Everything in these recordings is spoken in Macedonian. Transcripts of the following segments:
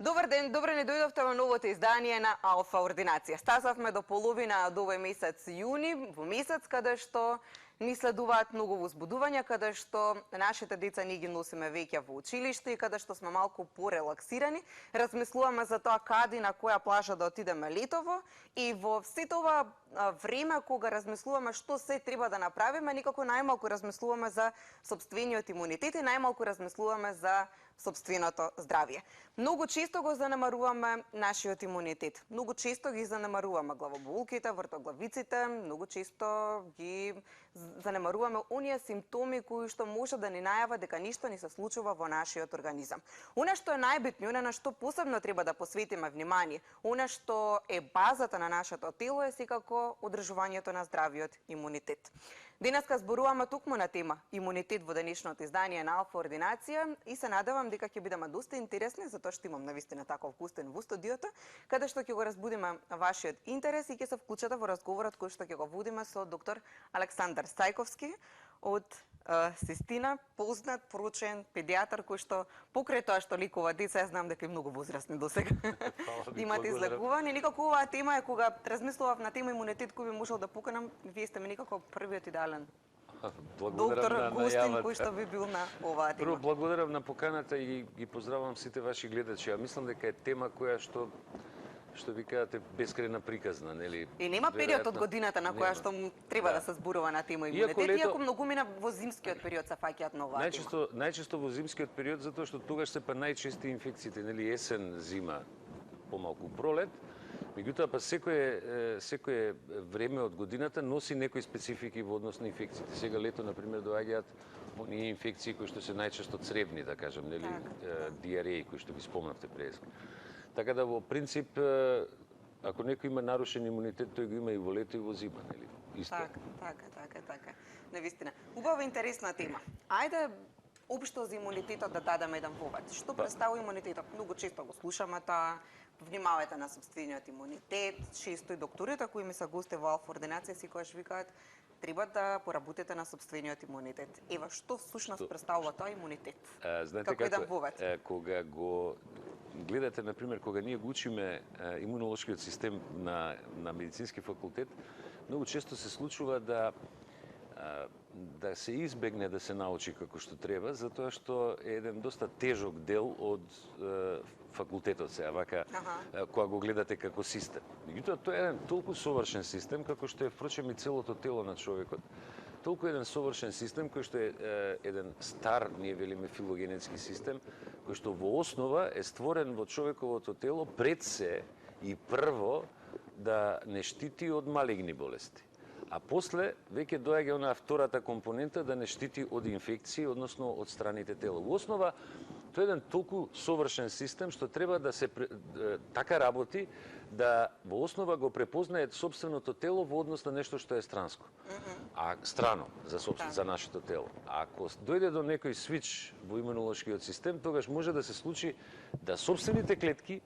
Добар ден, добре ни дојдовте во новото издание на Алфа Ординација. Стасавме до половина од овој месец јуни, во месец каде што ни следуваат многу возбудувања, каде што нашите деца ни ги носиме веќе во училиште и каде што сме малку порелаксирани, размислуваме за тоа каде на која плажа да отидеме летово и во сето ова време кога размислуваме што се треба да направиме, никако најмалку размислуваме за сопствениот имунитет и најмалку размислуваме за сопственото здравје. Многу често го занемаруваме нашиот имунитет. Многу често ги занемаруваме главоболките, вртоглавиците, многу често ги занемаруваме оние симптоми кои што може да ни најава дека ништо ни се случува во нашиот организам. Она што е најбитно, она на што посебно треба да посветиме внимание, она што е базата на нашето тело е секако одржувањето на здравиот имунитет. Денеска зборуваме токму на тема имунитет во денешното издание на Алфа Ординација и се надевам дека ќе бидеме доста интересни, затоа што имам навистина таков гостин во студиото, каде што ќе го разбудиме вашиот интерес и ќе се вклучите во разговорот кој што ќе го водиме со доктор Александар Стајковски од Систина, познат, проучен педијатар кој што покрај тоа што лекува деца, знам дека и многу возрастни досега имате излекувани. Никако оваа тема е кога размислував на тема имунитет кој би можел да поканам, вие сте ми никако првиот идеален доктор гостин кој што би бил на оваа тема. Прво благодарам на поканата и ги поздравувам сите ваши гледачи. Ја мислам дека е тема која што ви кажате бескрајна приказна, нели? И нема период од годината на која што треба да се зборува на тема имунитет, иако многумина во зимскиот период се фаќаат на оваа тема. Најчесто во зимскиот период затоа што тогаш се па најчести инфекциите, нели, есен, зима, помалку пролет. Меѓутоа па секое време од годината носи некои специфики во однос на инфекциите. Сега лето на пример доаѓаат оние инфекции кои што се најчесто цревни, да кажам, нели, диареи кои што ги спомнавте преска. Така да во принцип ако некој има нарушен имунитет, тој го има и во лето и во зима, нели? Исто. Така. Навистина. Убава интересна тема. Ајде општо за имунитетот да дадеме еден повод. Што представува имунитетот? Многу често го слушаме тоа. Внимавајте на сопствениот имунитет. Често и докторите кои ми се гости во Алфа Ординација секогаш викаат треба да поработите на сопствениот имунитет. Ева што всушност представува тоа имунитет? Знаете како кога го гледате, например, кога ние го учиме имунолошкиот систем на медицински факултет, многу често се случува да се избегне да се научи како што треба, затоа што е еден доста тежок дел од факултетот сега, вака, кога го гледате како систем. Меѓутоа, тоа е еден толку совршен систем, како што е впрочем и целото тело на човекот. Толку еден совршен систем, кој што е еден стар, ние велиме филогенетски систем, кој што во основа е створен во човековото тело пред се и прво да не штити од малигни болести. А после веќе доаѓа онаа втората компонента да не штити од инфекции, односно од страните тело. Во основа, тоа е еден толку совршен систем што треба да се така работи да во основа го препознае сопственото тело во однос на нешто што е странско. А страно за нашето тело. А ако дојде до некој свич во имунолошкиот систем, тогаш може да се случи да сопствените клетки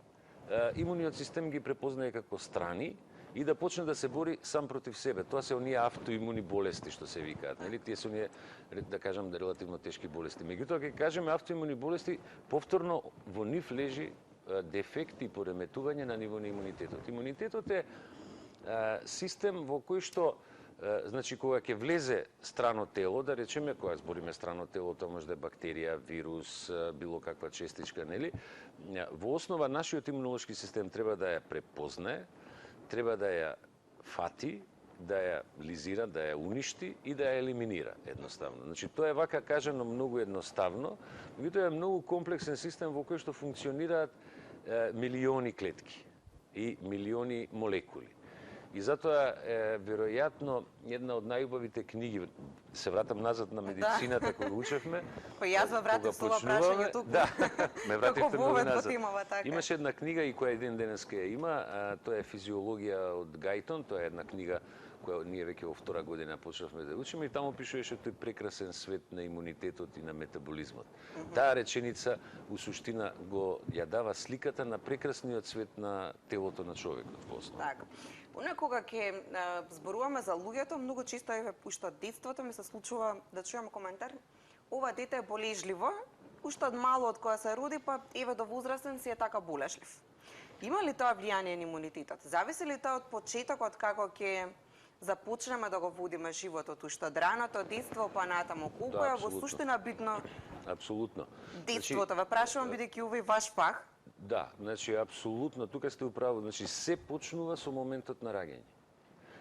имуниот систем ги препознае како страни и да почне да се бори сам против себе. Тоа се оние автоимуни болести што се викаат, нели? Тие се оние, да кажам, релативно тешки болести. Меѓутоа, кога кажеме автоимуни болести, повторно во нив лежи дефект и пореметување на ниво на имунитетот. Имунитетот е систем во кој што значи кога ќе влезе страно тело, да речеме кога збориме страно тело, тоа може да е бактерија, вирус, било каква честичка, нели? Во основа нашиот имунолошки систем треба да ја препознае, треба да ја фати, да ја лизира, да ја уништи и да ја елиминира едноставно. Значи тоа е вака кажано многу едноставно, меѓутоа е многу комплексен систем во кој што функционираат милиони клетки и милиони молекули. И затоа веројатно една од најубавите книги, се вратам назад на медицината кога учевме. Кој јас ме вратив со ова прашање туку. Да, ме вративте многу назад. Така. Имаше една книга и која еден денеска ја има, тоа е Физиологија од Гајтон, тоа е една книга која ние веќе во втора година почнавме да учиме и таму пишуваше тој прекрасен свет на имунитетот и на метаболизмот. Таа реченица у суштина го ја дава сликата на прекрасниот свет на телото на човекот во основа. Така. Понекога ќе зборуваме за луѓето, многу често уште од детството ми се случува да чуам коментар: ова дете е болежливо, уште од мало од кога се роди, па еве до возрастен си е така болешлив. Има ли тоа влијание на имунитетот? Зависи ли тоа од почетокот како ќе започнеме да го водиме животот уште од раното детство па натаму? Колку е во суштина битно Апсолутно. детството? Ве прашувам бидејќи ова е ваш фах. Да, значи апсолутно, тука сте управо, значи се почнува со моментот на раѓање.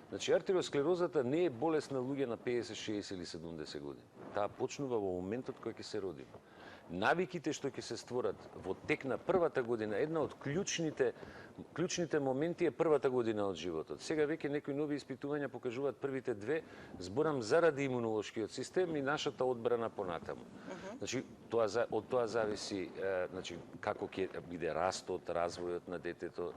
Значи артериосклерозата не е болест на луѓе на 50, 60 или 70 години. Таа почнува во моментот кога ќе се родиме. Навиките што ќе се створат во тек на првата година, една од клучните моменти е првата година од животот. Сега веќе некои нови испитувања покажуваат првите две, зборам заради имунолошкиот систем и нашата одбрана понатаму. Значи од тоа зависи значи како ќе биде растот, развојот на детето,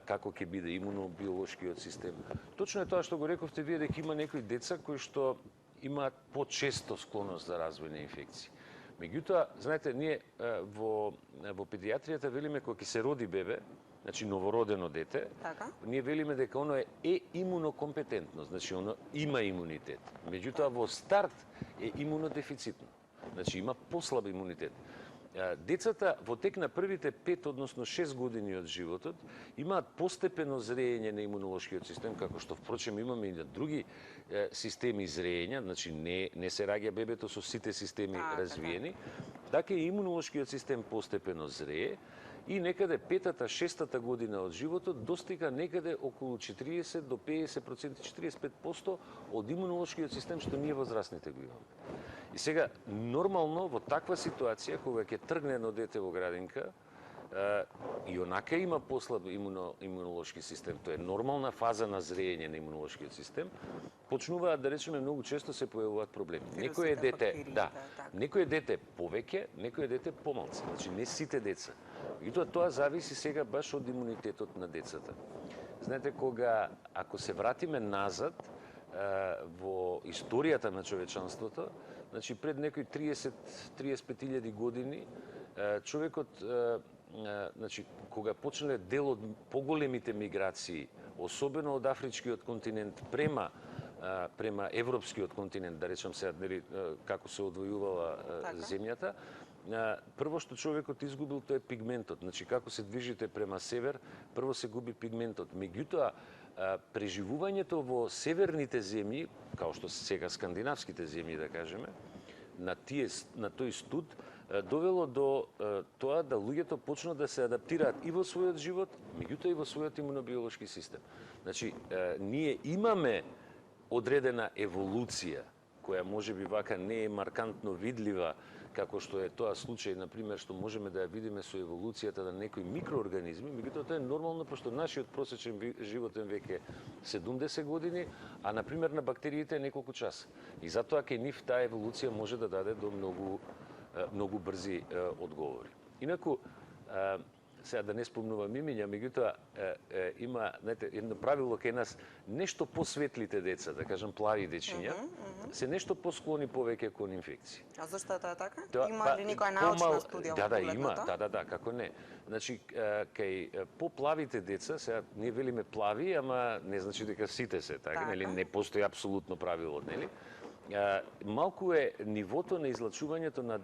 како ќе биде имунобиолошкиот систем. Точно е тоа што го рековте вие, дека има некои деца кои што имаат почесто склоност за развој на инфекции. Меѓутоа, знаете, ние во педијатријата велиме кога ќе се роди бебе, значи новородено дете, ние велиме дека оно е имунокомпетентно, значи оно има имунитет. Меѓутоа во старт е имунодефицитно. Значи има послаб имунитет. Децата во тек на првите 5, односно 6 години од животот имаат постепено зреење на имунолошкиот систем, како што впрочем имаме и на други системи зреења, значи не се раѓа бебето со сите системи развиени, така и имунолошкиот систем постепено зрее и некаде 5-та, 6-та година од животот достига некаде околу 40 до 50%, 45% од имунолошкиот систем што ние возрастните го имаме. И сега, нормално, во таква ситуација, кога ќе тргне едно дете во градинка, и онака има послаб имунолошки систем, тоа е нормална фаза на зреење на имунолошкиот систем, почнуваат, да речеме, многу често се појавуваат проблеми. Некој е дете повеќе, некој е дете помалку, значи не сите деца. И тоа зависи сега баш од имунитетот на децата. Знаете, ако се вратиме назад во историјата на човечанството, значи пред некои 30-35 години, човекот, значи, кога почнале дел од поголемите миграции, особено од афричкиот континент према европскиот континент, да речам сега, како се одвојувала земјата, прво што човекот изгубил тоа е пигментот. Значи, како се движите према север, прво се губи пигментот. Меѓутоа, преживувањето во северните земји, као што сега скандинавските земји, да кажеме, на тој студ, довело до тоа да луѓето почнат да се адаптираат и во својот живот, меѓутоа и во својот имунобиолошки систем. Значи, ние имаме одредена еволуција, која можеби вака не е маркантно видлива, како што е тоа случај, например, што можеме да ја видиме со еволуцијата на некои микроорганизми, меѓутоа тоа е нормално, пошто нашиот просечен животен век е 70 години, а например на бактериите е неколку часа. И затоа кај нив таа еволуција може да даде до многу брзи одговори. Инаку, сега да не спомнувам имиња, меѓутоа има, знаете, едно правило кај нас, нешто посветлите деца, да кажам плави дечиња, се нешто посклони повеќе кон инфекции. А зашто е тоа така? Има ли некоја научна студија во поглед на тоа? Да, како не. Значи, кај поплавите деца, сега ние велиме плави, ама не значи дека сите се, така, нели, не постои апсолутно правило, нели? Малку е нивото на излачувањето на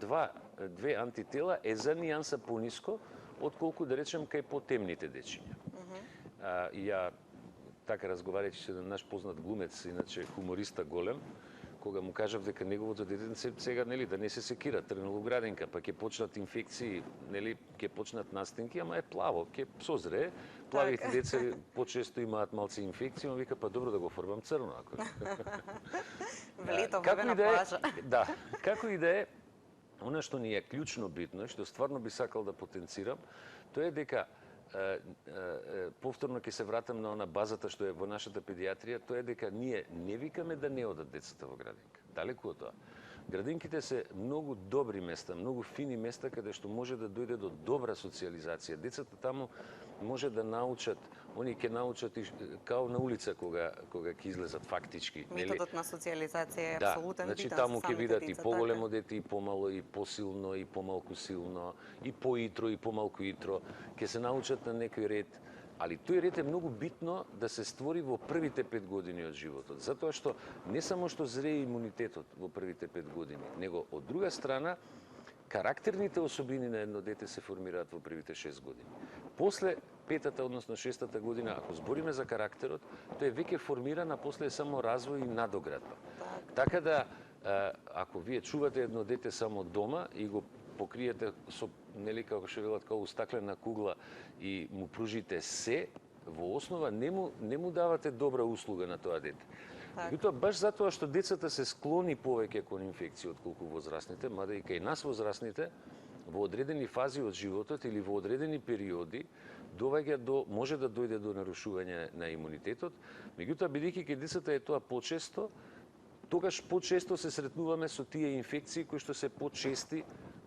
две антитела е за нијанса пониско, отколку да речем кај потемните дечиња. И ја така разговарајќи се на наш познат глумец, иначе хумориста голем, кога му кажав дека неговото детенце сега, нели, да не се секира, тргнало градинка, па ќе почнат инфекции, нели, ќе почнат настинки, ама е плаво, ќе созрее. Плавите деца почесто имаат малци инфекции, но вика, па добро да го фарбам црно, ако. Влето на плажа. Да, како и да е, она што ни е клучно битно, што стварно би сакал да потенцирам, тоа е дека повторно ќе се вратам на она базата што е во нашата педијатрија, тоа е дека ние не викаме да не одат децата во градинка. Далеку од тоа. Градинките се многу добри места, многу фини места каде што може да дојде до добра социјализација. Децата таму може да научат, они ќе научат и као на улица кога ќе излезат фактички. Методот на социјализација е апсолутен. Значи таму ќе видат и поголемо дете, и помало, и посилно, и помалку силно, и поитро, и помалку итро. Ќе се научат на некој ред. Али тој ред е многу битно да се створи во првите 5 години од животот. Затоа што не само што зрее имунитетот во првите 5 години, него од друга страна, карактерните особини на едно дете се формираат во првите 6 години. После петата, односно шестата година, ако збориме за карактерот, тој е веќе формиран, а после е само развој и надоградба. Така да, ако вие чувате едно дете само дома и го покриете со, нели, како што велат, како стаклена кугла и му пружите се, во основа не му давате добра услуга на тоа дете. Меѓутоа, баш затоа што децата се склони повеќе кон инфекции отколку возрастните, мада и кај нас возрастните, во одредени фази од животот или во одредени периоди може да дојде до нарушување на имунитетот. Меѓутоа, бидејќи кај децата е тоа почесто, тогаш почесто се сретнуваме со тие инфекции кои што се почести,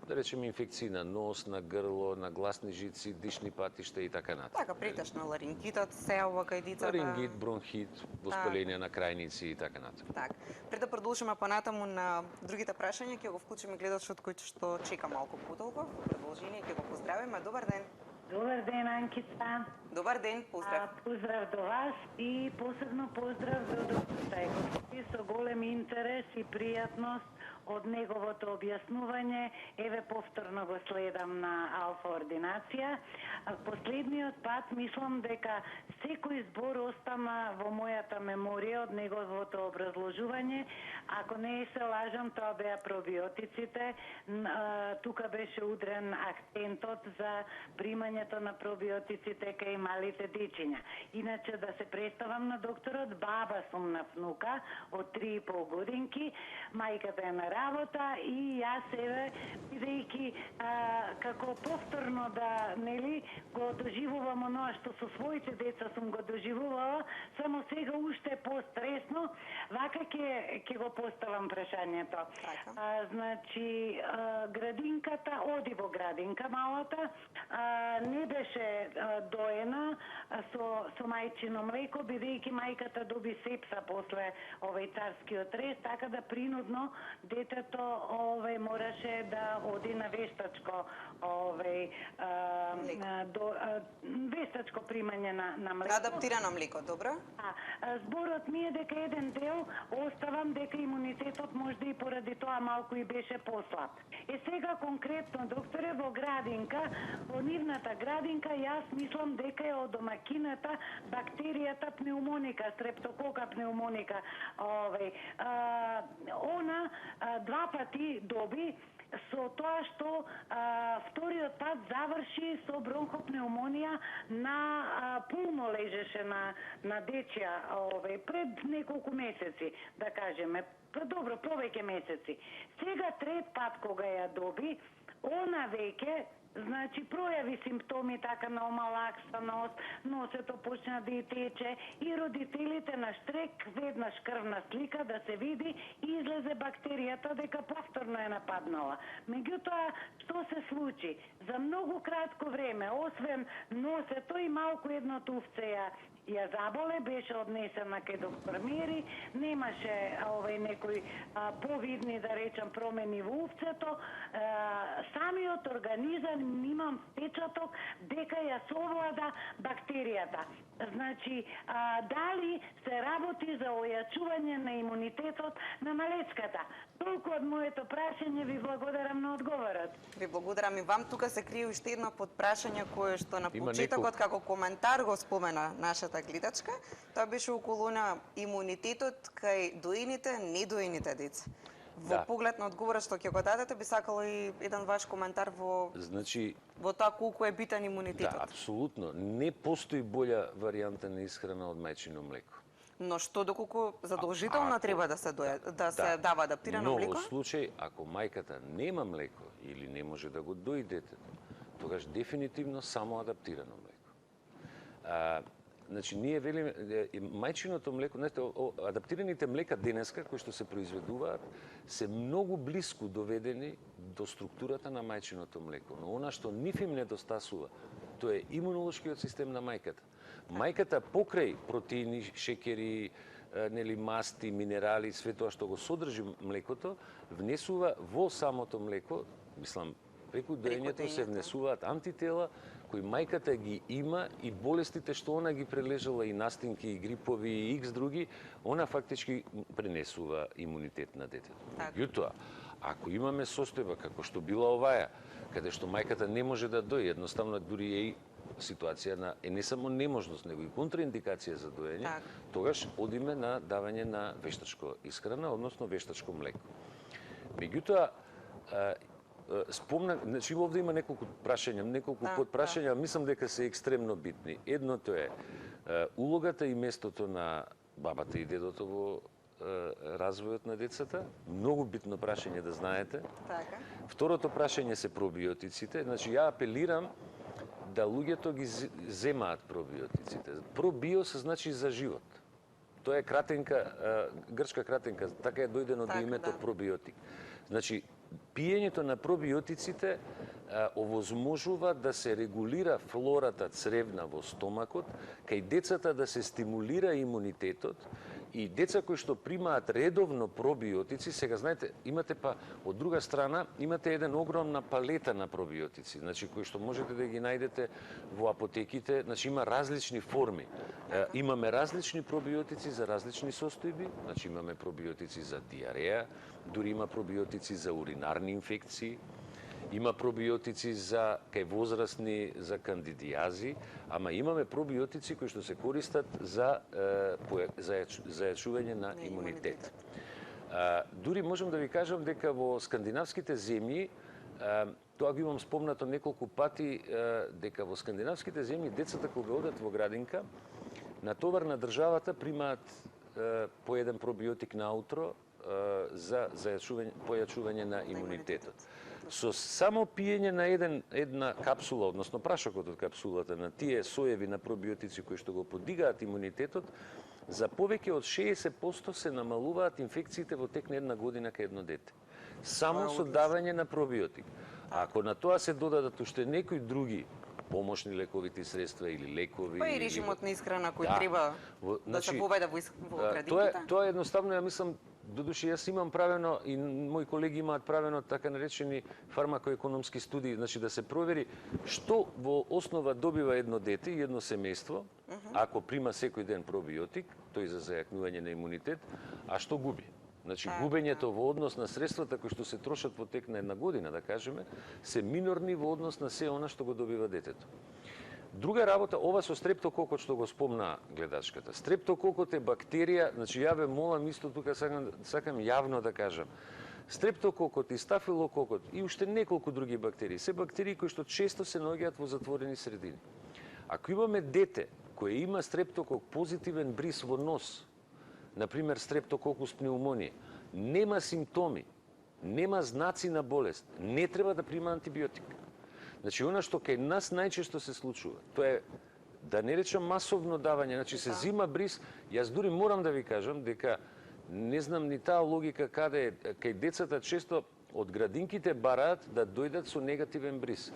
да речеме инфекции на нос, на грло, на гласни жици, дишни патишта и така натаму. Така, претежно ларингитот се ова кај децата. Ларингит, бронхит, воспаление на крајници и така натаму. Так. Пред да продолжиме понатаму на другите прашања, ќе го вклучиме гледачот кој што чека малку потолку. Продолжение, ќе го поздравиме. Добар ден. Добар ден, Анкица. Добар ден, поздрав. Поздрав до вас и посебно поздрав до доктор Стајковски. Со голем интерес и пријатност од неговото објаснување, еве повторно го следам на алфа ординација. Последниот пат мислам дека секој збор остана во мојата меморија од неговото образложување. Ако не се лажам, тоа беа пробиотиците. Тука беше удрен акцентот за примањето на пробиотиците кај малите дечиња. Иначе да се представам на докторот, баба сум на внука од 3,5 годинки, мајката е на работа и јас еве бидејќи како повторно да нели го доживувам оноа што со своите деца сум го доживувала, само сега уште постресно, вака ќе го поставам прашањето. Значи градинката оди во градинка малата, не беше доена со мајчино млеко, бидејќи мајката доби сепса после овој царскиот рез, така да принудно детето мораше да оди на вештачко вештачко примање на млеко. Адаптирано млеко, добро? Зборот ми е дека еден дел оставам дека имунитетот можда и поради тоа малку и беше послаб. Сега конкретно, докторе, во градинка, во нивната градинка, јас мислам дека е од домакината бактеријата пнеумоника, стрептокока пнеумоника. Она 2 пати доби со тоа што вториот пат заврши со бронхопнеумонија на пулмо лежеше на дечја пред неколку месеци, да кажеме, добро, повеќе месеци. Сега трет пат кога ја доби, она веќе значи пројави симптоми така на омалаксаност, носето почна да и тече и родителите на штрек веднаш крвна слика да се види и излезе бактеријата дека повторно е нападнала. Меѓутоа, што се случи? За многу кратко време, освен носето и малку едно тувце ја заболе, беше однесена кај доктор Мери, немаше некои повидни, да речам, промени во увцето, самиот организам имам впечаток дека ја совлада бактеријата. Значи, дали се работи за ојачување на имунитетот на малечката? Толку од моето прашање, ви благодарам на одговорот. Ви благодарам и вам. Тука се крие уште едно подпрашање кое што на почетокот како коментар го спомена нашата гледачка. Тоа беше околу на имунитетот кај доените, недоените деца. Во поглед на одговорот што ќе го дадете, би сакала и еден ваш коментар во тоа колку е битен имунитетот. Да, апсолутно. Не постои боља варијанта на исхрана од мајчино млеко. Но што доколку задолжително треба да се дава адаптирано млеко? Но во случај ако мајката нема млеко или не може да го дои детето, тогаш дефинитивно само адаптирано млеко. Значи, ние велиме, мајчиното млеко, адаптираните млека денеска, кои што се произведуваат, се многу блиску доведени до структурата на мајчиното млеко. Но она што нив им недостасува, тоа е имунолошкиот систем на мајката. Мајката покрај протеини, шекери, масти, минерали, све тоа што го содржи млекото, внесува во самото млеко, мислам, преку доењето се внесуваат антитела кои мајката ги има и болестите што она ги прележала, и настинки, и грипови, и икс други, она фактички пренесува имунитет на детето. Јутоа, Ако имаме состојба како што била оваа, каде што мајката не може да дои, едноставно дури е и ситуација на не само неможност, него и контраиндикација за доење, тогаш одиме на давање на вештачко исхрана, односно вештачко млеко. Меѓутоа, спомнам, значи овде има неколку прашања, неколку подпрашања, мислам дека се екстремно битни. Едното е улогата и местото на бабата и дедото во развојот на децата. Многу битно прашање да знаете. Така. Второто прашање се пробиотиците. Значи, ја апелирам да луѓето ги земаат пробиотиците. Пробио се значи за живот. Тоа е кратенка, грчка кратенка, така е дојдено до името пробиотик. Значи, пиењето на пробиотиците овозможува да се регулира флората цревна во стомакот, кај децата да се стимулира имунитетот, и деца кои што примаат редовно пробиотици, сега знаете, имате па од друга страна, имате еден огромна палета на пробиотици, значи кои што можете да ги најдете во апотеките, значи има различни форми. Имаме различни пробиотици за различни состојби, значи имаме пробиотици за диареја, дури има пробиотици за уринарни инфекции, има пробиотици за кај возрастни за кандидијази, ама имаме пробиотици кои што се користат за зајачување на имунитет. Дури можам да ви кажам дека во скандинавските земји, тоа го имам спомнато неколку пати, дека во скандинавските земји децата кога одат во градинка, на товар на државата примаат по еден пробиотик наутро за појачување на имунитетот. Со само пиење на една капсула, односно прашокот од капсулата на тие соеви на пробиотици кои што го подигаат имунитетот, за повеќе од 60% се намалуваат инфекциите во тек на една година кај едно дете. Само со давање на пробиотик. Ако на тоа се додадат уште некои други помошни лековити средства или лекови... Па и режимот на исхрана кој треба да се поведе во градинките? Тоа едноставно, ја мислам, додуше јас имам правено и мои колеги имаат правено така наречени фармакоекономски студии, значи да се провери што во основа добива едно дете и едно семејство, ако прима секој ден пробиотик, тој за зајакнување на имунитет, а што губи. Значи, губењето во однос на средствата кои што се трошат во тек на една година, да кажеме, се минорни во однос на се она што го добива детето. Друга работа, ова со стрептококот што го спомна гледачката. Стрептококот е бактерија, значи ја ве молам исто тука сакам јавно да кажам. Стрептококот и стафилококот и уште неколку други бактерии, се бактерии кои што често се наоѓаат во затворени средини. Ако имаме дете кое има стрептокок позитивен бриз во нос, например стрептококус пнеумонија, нема симптоми, нема знаци на болест, не треба да прима антибиотик. Значи, она што кај нас најчесто се случува, тоа е, да не речам масовно давање, значи се зима бриз, јас дури морам да ви кажам дека не знам ни таа логика каде е, кај децата често од градинките бараат да дојдат со негативен бриз.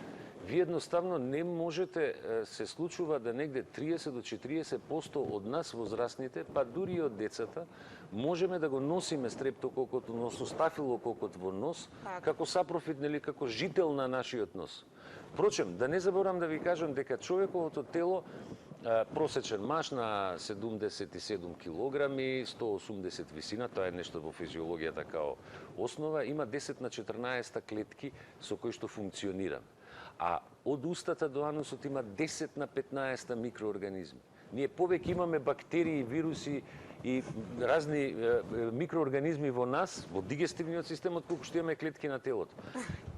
Вие едноставно не можете, се случува да негде 30 до 40% од нас возрастните, па дури и од децата, можеме да го носиме стрептококот, односно стафилококот во нос, како сапрофит, нели, како жител на нашиот нос. Впрочем, да не заборам да ви кажам дека човековото тело, просечен маж на 77 килограми, 180 висина, тоа е нешто во физиологијата као основа, има 10 на 14 клетки со кои што функционира. А од устата до анусот има 10 на 15 микроорганизми. Ние повеќе имаме бактерии, вируси и разни микроорганизми во нас, во дигестивниот систем, отколку што имаме клетки на телото.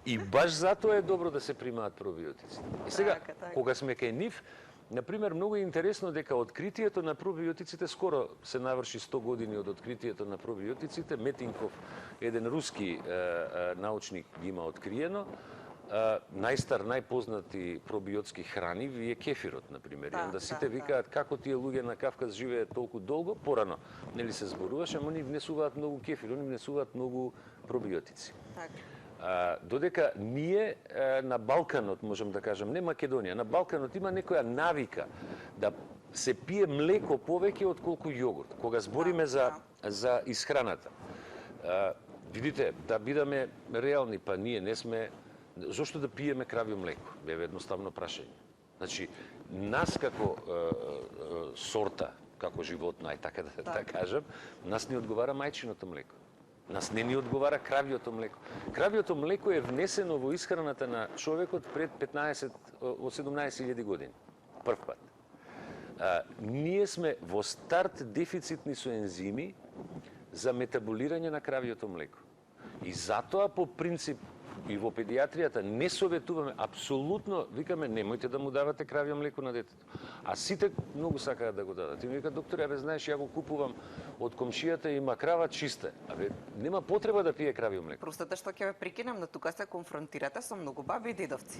И баш затоа е добро да се примаат пробиотици. И сега, кога сме кај нив, например, многу е интересно дека откритието на пробиотиците, скоро се наврши 100 години од откритието на пробиотиците, Метинков, еден руски научник, ги има откриено. Најстар, најпознати пробиотски храни е кефирот, например. И онда сите викаат како тие луѓе на Кавказ живеат толку долго, порано, нели се зборуваше, ама они внесуваат многу кефир, они внесуваат многу пробиотици. Додека ние на Балканот, можам да кажам, не Македонија, на Балканот има некоја навика да се пие млеко повеќе отколку јогурт, кога збориме за исхраната. Видите, да бидеме реални, па ние не сме. Зошто да пиеме кравјо млеко? Беве едноставно прашање. Значи, нас како сорта, како животно, ај така да кажам, нас не одговара мајчиното млеко. Нас не ни одговара кравјото млеко. Кравјото млеко е внесено во исхраната на човекот пред 17.000 години. Прв пат. Ние сме во старт дефицитни со ензими за метаболирање на кравјото млеко. И затоа по принцип и во педијатријата не советуваме, апсолутно викаме немојте да му давате кравје млеко на детето. А сите многу сакаат да го дадат. И ми вика доктор, абе знаеш, ја го купувам од комшијата и има крава чиста. Абе нема потреба да пие кравје млеко. Простата што ќе ве прекинам, но тука се конфронтирате со многу баби и дедовци.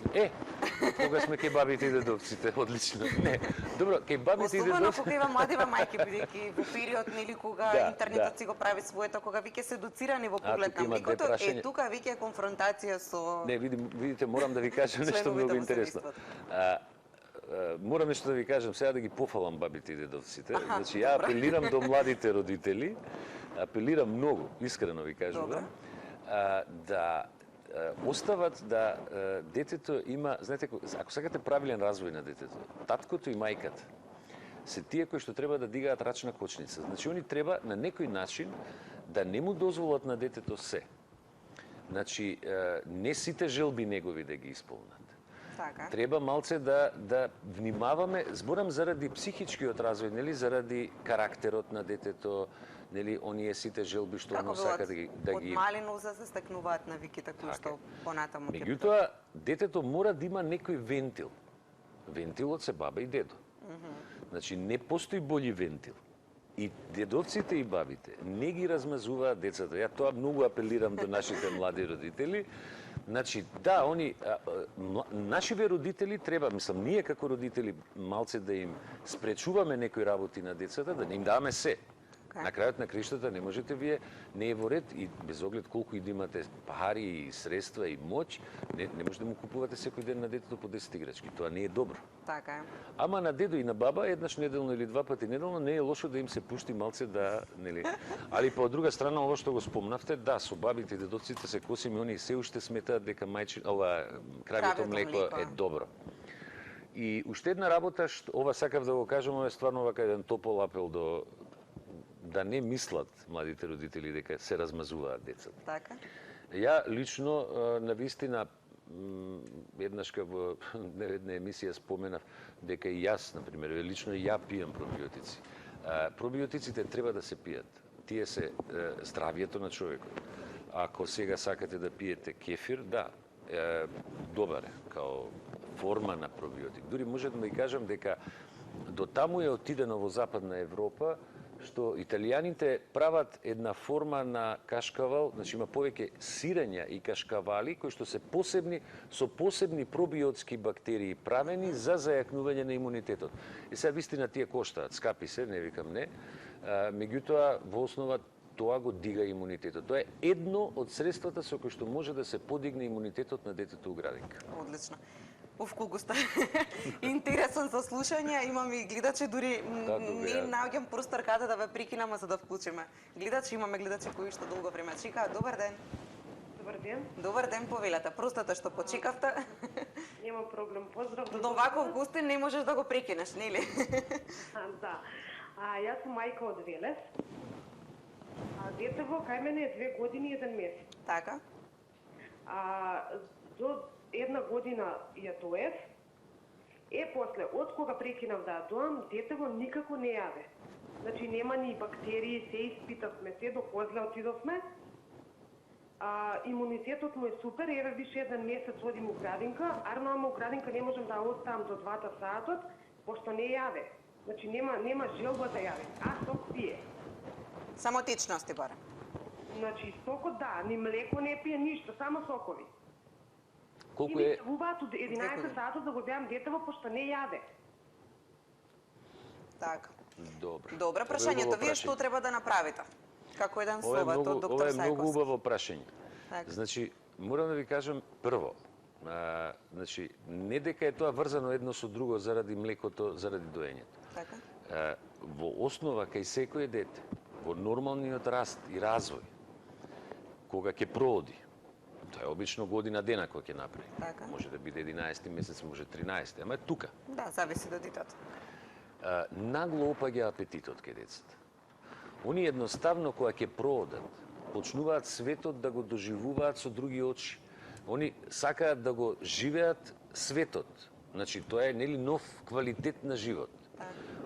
Кога сме кај бабите и дедовците, одлично. Не. Добро, кај бабите и дедовците. Особено кога има младива мајки, бидејќи во период нели кога интернетот си го прави своето, кога веќе се едуцирани во поглед на млекото, тука веќе е конфронтација со... Не, видите, морам да ви кажам нешто многу интересно. Морам нешто да ви кажам, сега да ги пофалам бабите и дедовците. Значи, ја апелирам до младите родители, апелирам многу, искрено ви кажувам, да остават да детето има, знаете, ако сакате правилен развој на детето, таткото и мајката се тие кои што треба да дигаат рачна кочница. Значи, они треба на некој начин да не му дозволат на детето се. Значи, не сите желби негови да ги исполнат. Така. Треба малце да внимаваме, зборам заради психичкиот развој, нели, заради карактерот на детето, нели, оние сите желби што оно сака да ги... Од малино за се стекнуваат навиките кои што понатаму ќе... Меѓутоа, детето мора да има некој вентил. Вентилот се баба и дедо. Значи, не постои бољи вентил. И дедовците и бабите не ги размазуваат децата. Ја тоа многу апелирам до нашите млади родители. Значи, да, нашиве родители треба, мислам, ние како родители малце да им спречуваме некои работи на децата, да не им даваме се. На крајот на криштата не можете вие, не е во ред и без оглед колку и да имате пари и средства и моќ, не може да му купувате секој ден на детето по 10 играчки. Тоа не е добро. Така е. Ама на дедо и на баба еднаш неделно или два пати неделно не е лошо да им се пушти малце да, нели. Али по друга страна ово што го спомнавте, да, со бабите и дедовците се косим и они се уште сметаат дека кравјето млеко е добро. И уште една работа што ова сакав да го кажам, е стварно вака еден топол апел до да не мислат младите родители дека се размазуваат децата. Така. Ја лично навистина еднашка во една емисија споменав дека и јас, например, лично ја пијам пробиотици. Пробиотиците треба да се пијат. Тие се здравјето на човекот. Ако сега сакате да пиете кефир, да, добар е као форма на пробиотик. Дури можам да ви кажам дека до таму е отидено во Западна Европа што италијаните прават една форма на кашкавал, значи има повеќе сирења и кашкавали кои што се посебни со посебни пробиотски бактерии правени за зајакнување на имунитетот. И сега вистина тие коштаат, скапи се, не викам не, меѓутоа во основа тоа го дига имунитетот. Тоа е едно од средствата со кои што може да се подигне имунитетот на детето у градинка. Одлично. Колку сте интересен за слушање, имам и гледачи, дури не наоѓам простор каде да ве прекинам за да вклучиме. Имаме гледачи кои што долго време чекаат. Добар ден. Добар ден. Добар ден, повелете. Простата што почекавте. Нема проблем. Поздрав. Но ваков гостин не можеш да го прекинеш, нели? Да. Јас сум мајка од Велес. Детево кај мене е 2 години и 1 месец. Така. До 1 година ја доев. После, од кога прекинав да доам, детево никако не јаде. Значи нема ни бактерии, се испитавме, се до Козле отидовме. Имунитетот му е супер, више 1 месец одим у градинка, ама у градинка не можам да оставам до 2 саатот, пошто не јаде. Значи нема желба да јаде. Сок пие. Само течности барем. Значи сокот да, ни млеко не пие ништо, само сокови. Колку е? И ми од 11 саатот да го земам детево, пошто не јаде. Така. Добро прашањето. Вие што треба да направите? Како еден совет од доктор Сајкос? Ова е многу убаво прашање. Значи, морам да ви кажам прво, значи, не дека е тоа врзано едно со друго заради млекото, заради доењето. Така. Во основа кај секој дете, во нормалниот раст и развој, кога ќе прооди, тоа е обично година дена кој ќе направи. Така. Може да биде 11 месец, може 13, ама е тука. Да, зависи до детето. Нагло опаѓа апетитот кај децата. Они едноставно кога ќе проодат, почнуваат светот да го доживуваат со други очи. Они сакаат да го живеат светот. Значи, тоа е нели нов квалитет на живот.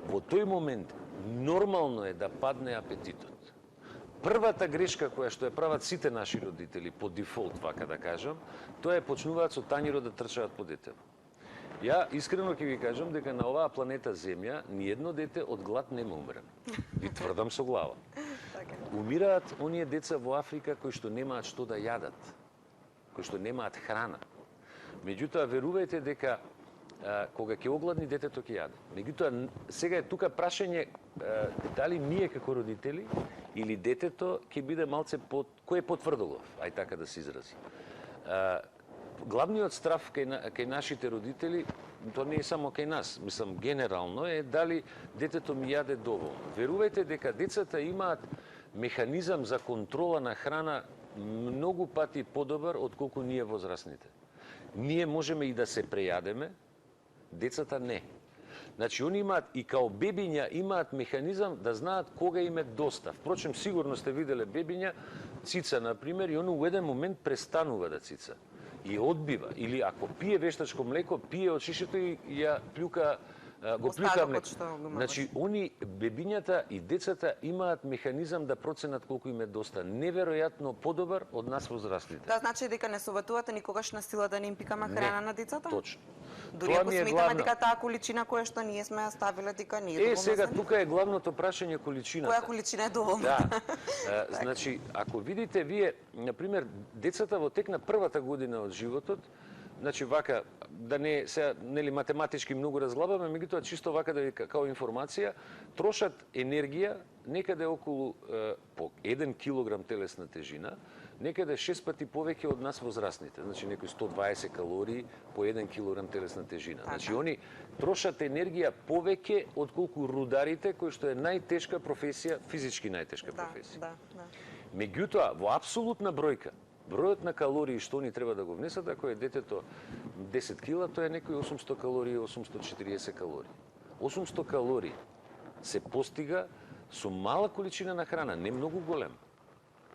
Во тој момент нормално е да падне апетитот. Првата грешка која што ја прават сите наши родители по дефолт, вака да кажам, тоа е почнуваат со тањирот да трчаат по детево. Ја искрено ќе ви кажам дека на оваа планета Земја ниедно дете од глад нема умрено. Ви тврдам со глава. Умираат оние деца во Африка кои што немаат што да јадат, кои што немаат храна. Меѓутоа, верувајте дека кога ќе огладни, детето ќе јаде. Меѓутоа, сега е тука прашање дали ние како родители или детето ќе биде малце кој е потврдолов, ај така да се изрази. Главниот страв кај нашите родители, тоа не е само кај нас, мислам генерално е дали детето ми јаде доволно. Верувајте дека децата имаат механизам за контрола на храна многу пати подобар отколку ние возрастните. Ние можеме и да се прејадеме, децата не. Значи, они имаат и као бебиња имаат механизам да знаат кога им е доста. Впрочем, сигурно сте виделе бебиња, цица, например, и оно у еден момент престанува да цица. И одбива. Или ако пие вештачко млеко, пие од шишето и ја плюка, го плюка млеко. Значи, они, бебињата и децата имаат механизам да проценат колку им е доста. Неверојатно подобар од нас возрастните. Да, значи дека не советувате никогаш на сила да не им пикаме храна на децата? Точно. Дури ако сметаме дека таа количина која што ние сме ја ставиле дека не е доволно. Сега тука е главното прашање количината. Која количина е доволна? Да. Значи, ако видите вие, например, децата во тек на првата година од животот, значи вака да не се нели математички многу разглабаме, меѓутоа чисто вака да ви као информација, трошат енергија некаде околу по 1 килограм телесна тежина, некаде 6 пати повеќе од нас возрастните. Значи некои 120 калории по 1 килограм телесна тежина. Значи они трошат енергија повеќе отколку рударите, кои што е најтешка професија, физички најтешка професија. Меѓутоа, во апсолутна бројка, бројот на калории што они треба да го внесат, ако е детето 10 кила, тоа е некои 800 калории, 840 калории. 800 калории се постига со мала количина на храна, не многу голема.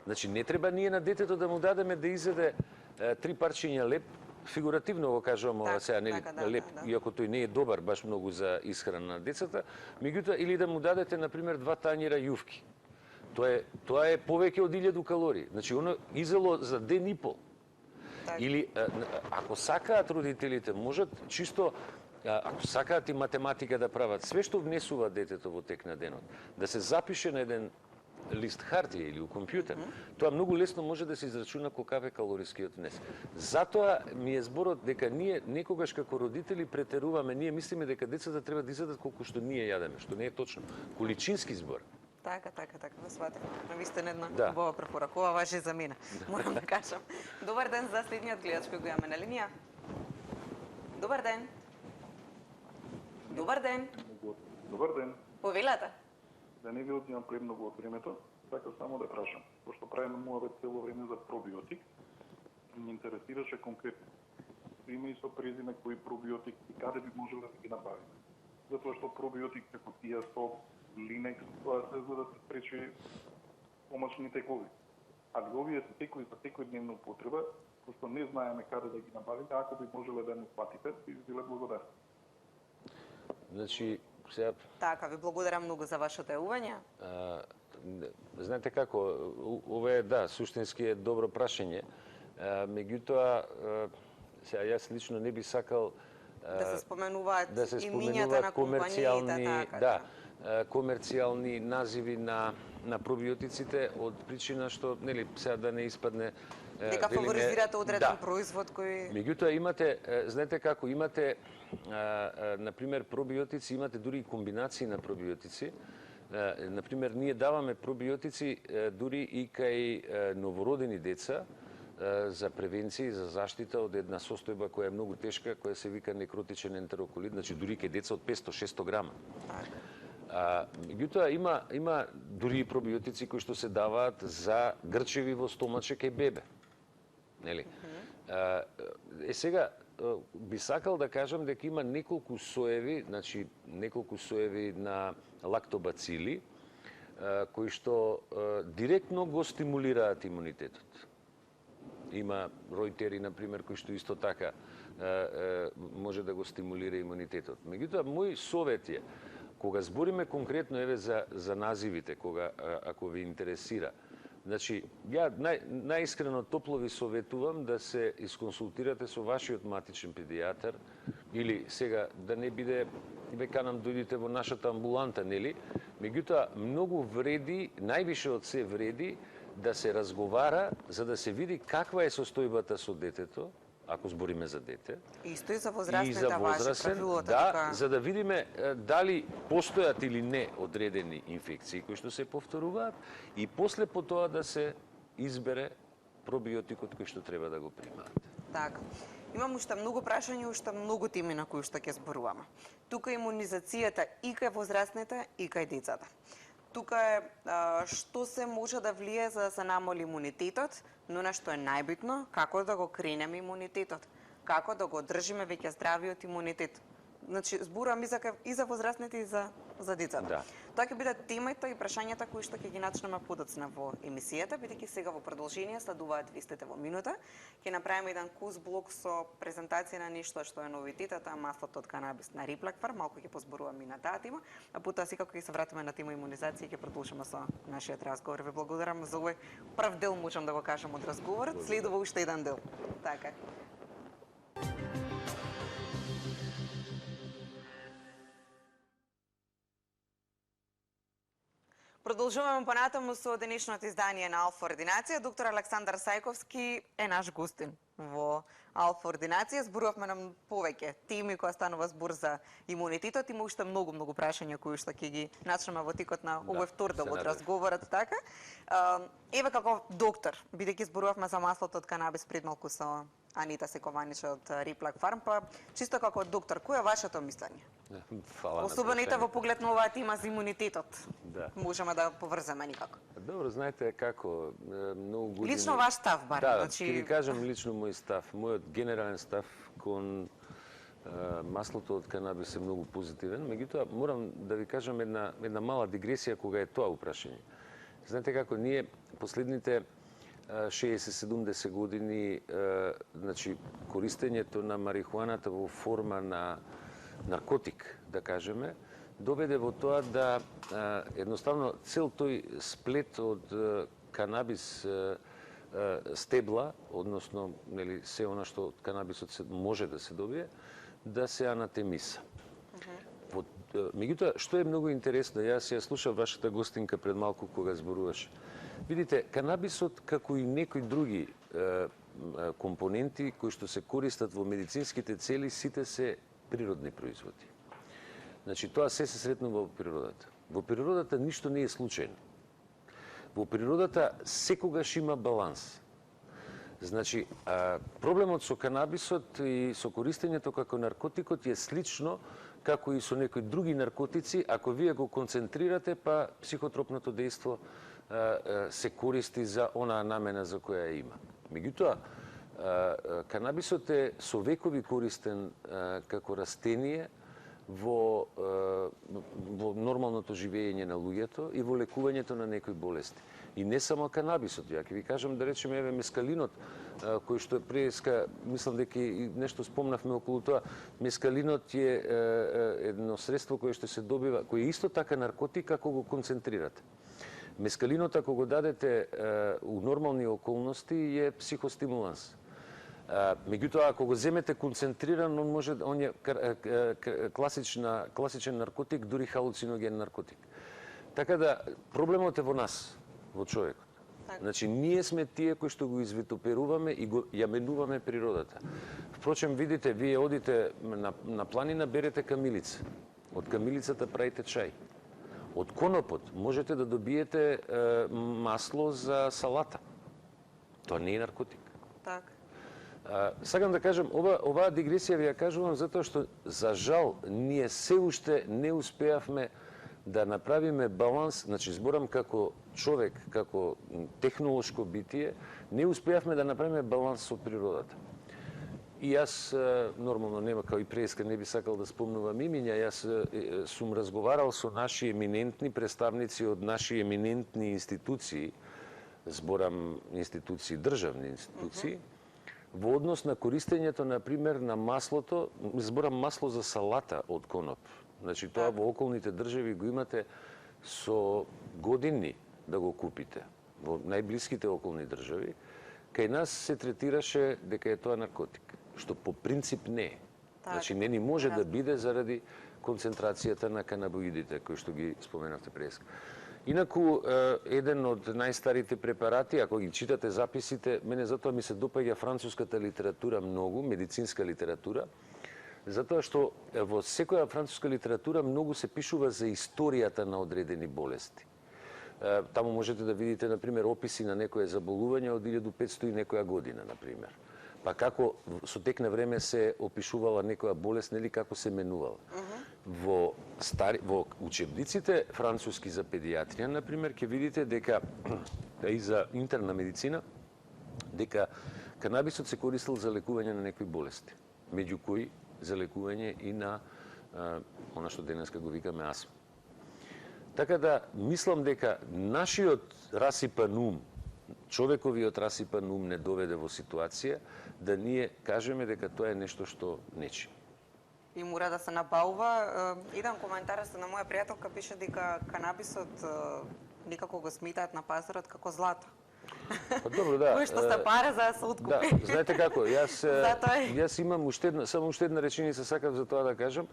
Значи, не треба ние на детето да му дадеме да изеде 3 парчиња леп, фигуративно го кажувам ова сега, нели, леп, иако тој не е добар баш многу за исхрана на децата, меѓутоа, или да му дадете, например, 2 тањера јувки. Тоа е повеќе од 1000 калории. Значи, оно изело за ден и пол. Или, ако сакаат родителите, можат чисто, ако сакаат и математика да прават, све што внесува детето во тек на денот, да се запише на еден лист хартија или у компјутер, тоа многу лесно може да се израчуна колкав е калорискиот внес. Затоа ми е зборот дека ние некогаш како родители претеруваме, ние мислиме дека децата треба да изедат колку што ние јадеме, што не е точно. Количински збор. Така, ве сватив. Ви сте една убава препорака. Ова важи за мене, морам да кажам. Добар ден за следниот гледач кој го имаме на линија. Добар ден. Добар ден. Добар ден. Повелате. Да не ви одзимам премногу од времето, така само да прашам. Пошто правиме муавет цело време за пробиотик, ми интересираше конкретно име и со презиме кој пробиотик и каде би можеле да ги набавиме. Затоа што пробиотик како тија со Линекс, тоа се за да се спречи помачните кови. А овие се секој за секојдневна употреба, пошто не знаеме каде да ги набавиме, ако би можеле да не платите, би биле благодарни. Значи, сега... Така, ви благодарам многу за вашето јавување. Знаете како, ова е, да, суштински е добро прашање. Меѓутоа, сега јас лично не би сакал да се споменуваат имињата на комерцијални, комерцијални називи на пробиотиците од причина што, нели, сега да не испадне дека фаворизирате одреден производ кој... Меѓутоа имате, знаете како, имате, например, пробиотици, имате дури и комбинации на пробиотици. Например, ние даваме пробиотици дури и кај новородени деца за превенција и за заштита од една состојба која е многу тешка, која се вика некротичен ентероколит, значи дури кај деца од 500-600 грама. Меѓутоа има дури и пробиотици кои што се даваат за грчеви во стомаче кај бебе. Нели? Сега би сакал да кажам дека има неколку соеви, значи неколку соеви на лактобацили кои што директно го стимулираат имунитетот. Има ројтери, например, кои што исто така може да го стимулира имунитетот. Меѓутоа, мој совет е, кога збориме конкретно еве за називите, кога ако ви интересира, значи, ја најискрено топло ви советувам да се исконсултирате со вашиот матичен педијатар или сега да не биде ве канам дојдите во нашата амбуланта, нели? Меѓутоа, многу вреди, највише од се вреди да се разговара за да се види каква е состојбата со детето, ако збориме за дете. Исто и за возрастните, и за возрастен, да, за да видиме дали постојат или не одредени инфекции кои што се повторуваат и после по тоа да се избере пробиотикот кој што треба да го примаат. Така. Имам уште многу прашања, уште многу теми на кои што ќе зборуваме. Тука имунизацијата и кај возрастните и кај децата. Тука е што се може да влие за да се намали имунитетот, но на што е најбитно, како да го кренеме имунитетот, како да го одржиме веќе здравиот имунитет. Значи, зборувам и за возрастните и за децата. Да. Тоа ќе бидат темата и прашањата кои што ќе ги начнеме подоцна во емисијата, бидејќи сега во продолжение следуваат вестите во минута. Ќе направиме еден кус блок со презентација на нешто што е новитетот, маслото од канабис на Реплак Фарм, малку ќе позборуваме и на таа тема, а потоа секако ќе се вратиме на тема имунизација и ќе продолжиме со нашиот разговор. Ви благодарам за овој прв дел, можам да го кажам, од разговорот. Следува уште еден дел. Така. Продолжуваме понатаму со денешното издание на Алфа Ординација. Доктор Александар Сајковски е наш гостин во Алфа Ординација. Зборувавме на повеќе теми која станува збор за имунитетот. Има уште многу прашања кои што ќе ги начнеме во текот на овој втор дел од разговорот, така. Еве како доктор, бидејќи зборувавме за маслото од канабис пред малку со Анита Секованиче од Реплак Фарм, па чисто како доктор, кој е вашето мислење? Фала. Особено и во поглед на оваа тема за имунитетот. Да. Можеме да поврземе никако. Добро, знаете како, многу години... Лично ваш став, барем. Да, значи... ќе ви кажам лично мој став. Мојот генерален став кон маслото од канабис е многу позитивен. Меѓутоа, морам да ви кажам една мала дигресија кога е тоа упрашање. Знаете како, ние последните 60-70 години, значи, користењето на марихуаната во форма на наркотик, да кажеме, доведе во тоа да едноставно цел тој сплет од канабис стебла, односно нели се она што од канабисот може да се добие, да се анатемиса. Меѓутоа, што е многу интересно, јас ја слушав вашата гостинка пред малку кога зборуваше. Видите, канабисот, како и некои други компоненти кои што се користат во медицинските цели, сите се природни производи. Значи, тоа се сретнува во природата. Во природата ништо не е случајно. Во природата секогаш има баланс. Значи, проблемот со канабисот и со користењето како наркотикот е слично како и со некои други наркотици. Ако вие го концентрирате, па психотропното дејство се користи за онаа намена за која ја има. Меѓутоа, канабисот е со векови користен како растение во нормалното живење на луѓето и во лекувањето на некои болести. И не само канабисот, ја ќе ви кажам да речеме еве мескалинот, кој што е преска, мислам дека и нешто спомнавме околу тоа, мескалинот е едно средство кое што се добива, кој е исто така наркотик ако го концентрирате. Мескалинот, ако го дадете у нормални околности, е психостимуланс. Меѓутоа, ако го земете концентриран, он е класичен наркотик, дури халуциноген наркотик. Така да, проблемот е во нас, во човекот. Значи, ние сме тие кои што го извитоперуваме и го ја менуваме природата. Впрочем, видите, вие одите на планина, берете камилица. Од камилицата правите чај. Од конопот можете да добиете масло за салата. Тоа не е наркотик. Так. Сакам да кажам, оваа дигресија ви ја кажувам затоа што, за жал, ние се уште не успеавме да направиме баланс, значи зборам како човек, како технолошко битие, не успеавме да направиме баланс со природата. И јас, нормално, нема као и преска, не би сакал да спомнувам имиња, јас сум разговарал со наши еминентни представници од наши еминентни институции, зборам институции, државни институции, во однос на користењето, например, на маслото, зборам масло за салата од коноп. Значи, тоа во околните држави го имате со години да го купите, во најблиските околни држави. Кај нас се третираше дека е тоа наркотик, што по принцип не е. Значи, не ни може да биде заради концентрацијата на канабоидите, кои што ги споменавте преска. Инаку, еден од најстарите препарати, ако ги читате записите, мене затоа ми се допаѓа француската литература многу, медицинска литература, затоа што во секоја француска литература многу се пишува за историјата на одредени болести. Таму можете да видите, например, описи на некое заболување од 1500 и некоја година, например. Па како со тек на време се опишувала некоја болест, нели како се менувала. Во учебниците француски за педиатрија, например, ќе видите дека и за интерна медицина, дека канабисот се користел за лекување на некои болести, меѓу кои за лекување и на она што денеска го викаме астма. Така да, мислам дека нашиот расипан ум, човековиот расипан ум не доведе во ситуација да ние кажеме дека тоа е нешто што не чини. И мора да се набавува. Еден коментар на моја пријателка пише дека канабисот никако го сметаат на пазарот како злато. Па добро, да. Кој што се пара за да се откупи. Да, знаете како, јас имам само уште една реченица сакав за тоа да кажам.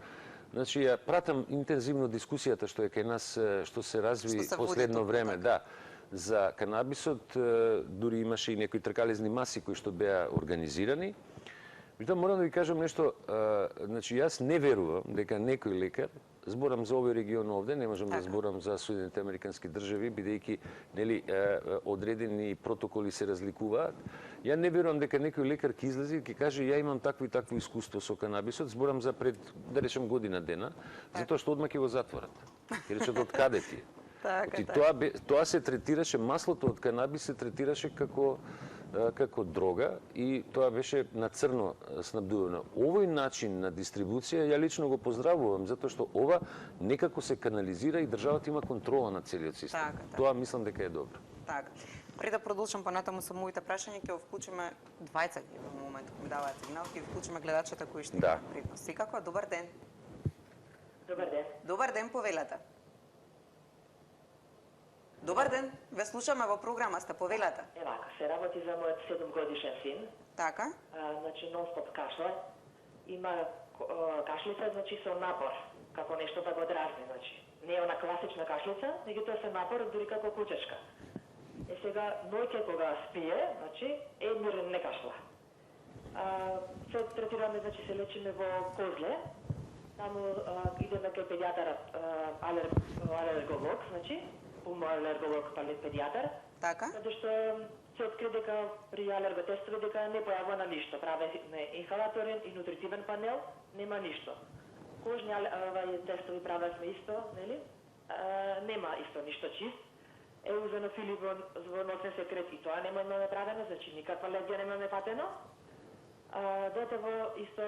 Значи, ја пратам интензивно дискусијата што е кај нас, што се разви последно време, да, за канабисот, дури имаше и некои тркалезни маси кои што беа организирани. Меѓутоа, морам да ви кажам нешто, значи, јас не верувам дека некој лекар, зборам за овој регион овде, не можам да зборам за Соединените Американски држави, бидејќи нели одредени протоколи се разликуваат. Ја не верувам дека некој лекар ќе излезе и ќе каже ја имам такво и такво искуство со канабисот, зборам за пред, да речем, година дена, затоа што одма ќе го затворат. Ќе речат од каде ти е. Тоа се третираше, маслото од канабис се третираше како дрога и тоа беше на црно снабдувано. Овој начин на дистрибуција ја лично го поздравувам, затоа што ова некако се канализира и државата има контрола на целиот систем. Тоа мислам дека е добро. Така. Пред да продолжам понатаму со моите прашања, ќе вклучиме двајца во моментот ми даваат сигнал, ќе вклучиме гледачите кои што имаат предност. Секако, добар ден. Добар ден. Добар ден, повелете. Добар ден, ве слушаме во програма, сте повелете. Евака, се работи за мојот 7-годишен син. Така. Значи, нон-стоп кашла. Има кашлица, значи, со напор, како нешто да го дразни, значи. Не е она класична кашлица, меѓутоа со напор, дури како кучешка. Сега, ноќе кога спие, значи, мирен не кашла. Се третираме, значи, се лечиме во Козле. Таму идеме кај педијатар, алерголог, значи, алерголог, педијатар. Така. Затоа што се откри дека при алерготестове дека не појавува на ништо. Праве инхалаторен и нутритивен панел, нема ништо. Кожни тестови правевме исто, нели? Нема исто ништо чист. Еозинофили во носен секрет и тоа нема направено, значи никаква алергија нема патено. Дотово исто,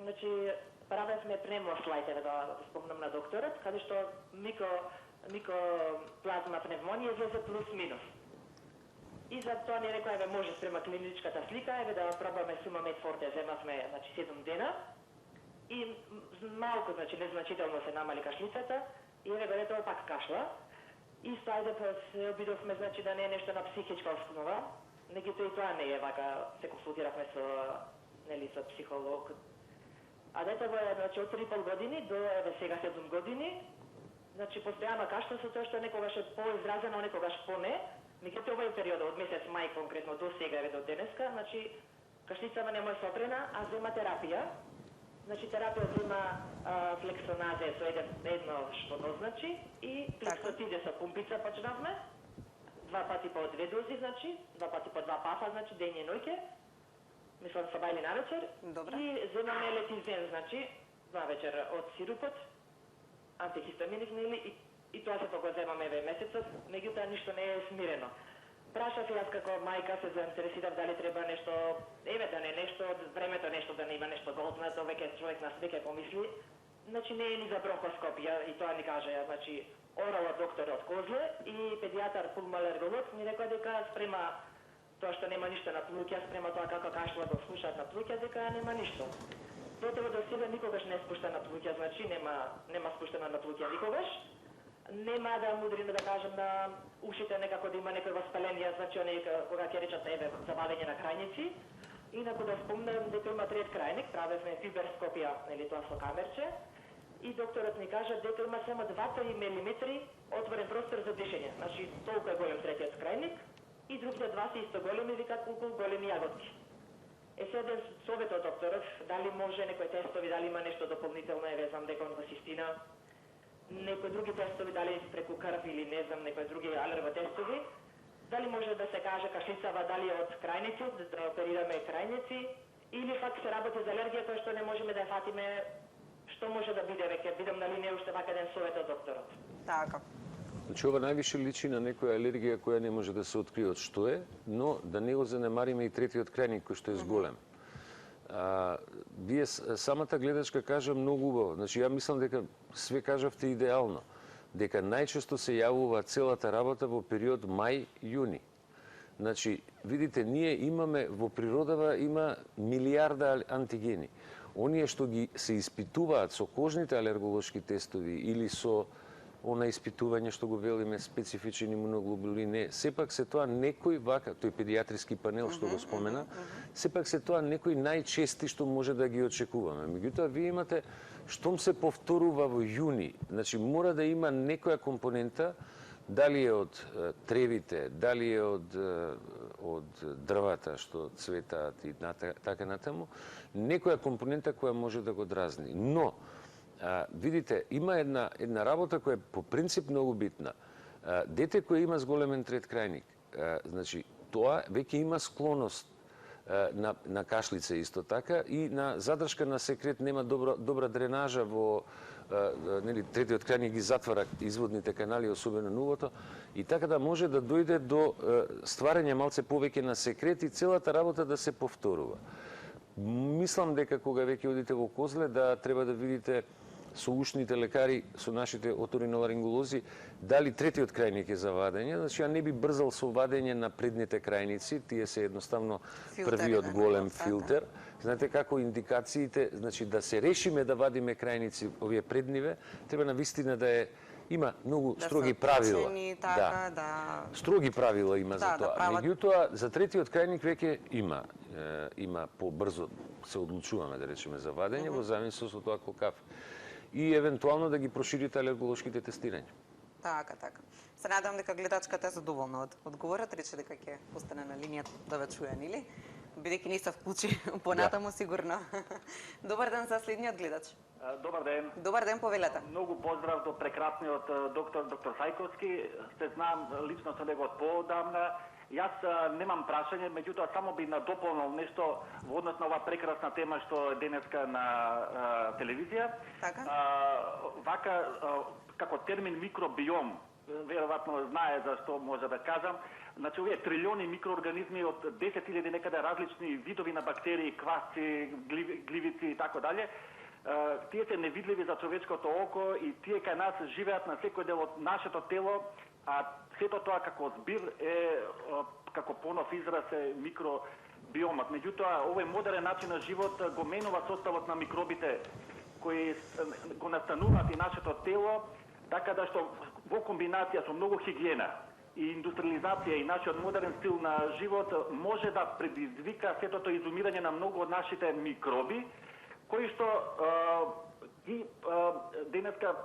значи, правевме премослајт, да спомнам на докторот, каде што микоплазма пневмонија излезе плюс минус. И за тоа ни рекоа, може спрема клиничката слика, да пробаме Сумамед Форте, земавме, значи, 7 дена. И малку, значи, незначително се намали кашлицата, и тоа пак кашла. И се обидовме, значи, да не е нешто на психичка основа, меѓутоа и тоа не е вака, се консултиравме со психолог. А детето е, значи, од 3,5 години до сега 7 години, значи, постојано кашла со тоа што некогаш е поизразено, некогаш по-не. Меѓутоа овој период од месец мај конкретно до сега до денеска, значи, кашлицава не може сопрена, а зема терапија. Значи, терапија зема флексоназе со едно што дозначи и флексотиде со пумпица почнавме. 2 пати по 2 дози, значи, 2 пати по 2 пафа, значи, дење и ноќе. Мислам, саба или навечер. И земаме летизен, значи, 2 вечер од сирупот, антихистаминик, нели, и тоа се го земаме месецот, меѓутоа ништо не е смирено. прашав јас како мајка се заинтересирав дали треба нешто, да не нешто од времето, нешто да не има нешто голтнато, веќе човек на свеќе помисли. Значи не е ни за бронхоскопија и тоа ни кажа, значи оралот доктор од Козле и педијатар пулмолерголог ми рекоа дека спрема тоа што нема ништо на плуќа, спрема тоа како кашла го слушаат на плуќа, дека нема ништо. Детево до сега никогаш не спушта на плуќа, значи нема спуштено на плуќа никогаш. Нема да мудриме да кажем на ушите некако да има некој воспаленија, значи оние кога ќе речат завадење на крајници. Инаку да спомнам дека има трет крајник, правевме фиберскопија, нели тоа со камерче, и докторот ни кажа дека има само 2-3 милиметри отворен простор за дишење. Значи толку е голем третиот крајник и другите два се исто големи, викат колку големи јаготки. Сега совет од докторов, дали може некои тестови, дали има нешто дополнително, знам дека он во систина, некои други тестови, дали преку крв или не знам, некои други алерготестови, дали може да се каже кашлицава дали од крајници, да оперираме крајници, или пак се работи за алергија која што не можеме да ја фатиме, што може да биде веќе, бидам дали не уште вака ден совет од докторот. Така. Значи, ова највише личи на некоја алергија која не може да се открие од што е, но да не го занемариме и третиот крајник кој што е зголем. Вие самата гледачка кажа многу убаво. Значи, ја мислам дека све кажавте идеално. Дека најчесто се јавува целата работа во период мај-јуни. Значи, видите, ние имаме, во природава има милиарда антигени. Оние што ги се испитуваат со кожните алерголошки тестови или со она испитување што го велиме специфичен имуноглобулин Е, сепак се тоа некој вака, тој педијатриски панел што го спомена, сепак се тоа некој најчести што може да ги очекуваме. Меѓутоа, вие имате, штом се повторува во јуни, значи мора да има некоја компонента, дали е од тревите, дали е од дрвата што цветаат и така натаму, некоја компонента која може да го дразни. Но, видите, има една работа која е по принцип многу битна. Дете кој има зголемен трет крајник, значи, тоа веќе има склоност на кашлица исто така и на задршка на секрет, нема добра дренажа во третиот крајник ги затвара изводните канали, особено нувото, и така да може да дојде до стварање малце повеќе на секрет и целата работа да се повторува. Мислам дека кога веќе одите во Козле, да треба да видите со ушните лекари, со нашите оториноларинголози, дали третиот крајник е за вадење. Значи, ја не би брзал со вадење на предните крајници, тие се едноставно првиот голем филтер. Знаете како индикациите, значи да се решиме да вадиме крајници овие предниве, треба навистина да е има многу строги правила. Строги правила има за тоа. Меѓутоа, за третиот крајник веќе има побрзо се одлучуваме да речеме за вадење во зависност од тоа колкав и евентуално да ги проширите алерголошките тестирања. Така. Се надам дека гледачката е задоволна од одговорот, рече дека ќе остане на линијата да ве чуе, нели? Бидејќи не се вклучи понатаму сигурно. Добар ден за следниот гледач. Добар ден. Добар ден, повелете. Многу поздрав до прекрасниот доктор Сајковски. Се знам лично со него од поодамна. Јас немам прашање, меѓутоа само би надополнил нешто во однос на оваа прекрасна тема што е денеска на телевизија. Така? Вака, како термин микробиом, веројатно знае за што може да кажам, значи овие трилиони микроорганизми од 10.000 некаде различни видови на бактерии, квасци, гливици и така дале, тие се невидливи за човечкото око и тие кај нас живеат на секој дел од нашето тело, а сето тоа како збир е, како понов израз е микробиомот. Меѓутоа, овој модерен начин на живот го менува составот на микробите кои го настануваат и нашето тело, така да што во комбинација со многу хигиена и индустриализација и нашиот модерен стил на живот може да предизвика сетото изумирање на многу од нашите микроби, кои што денеска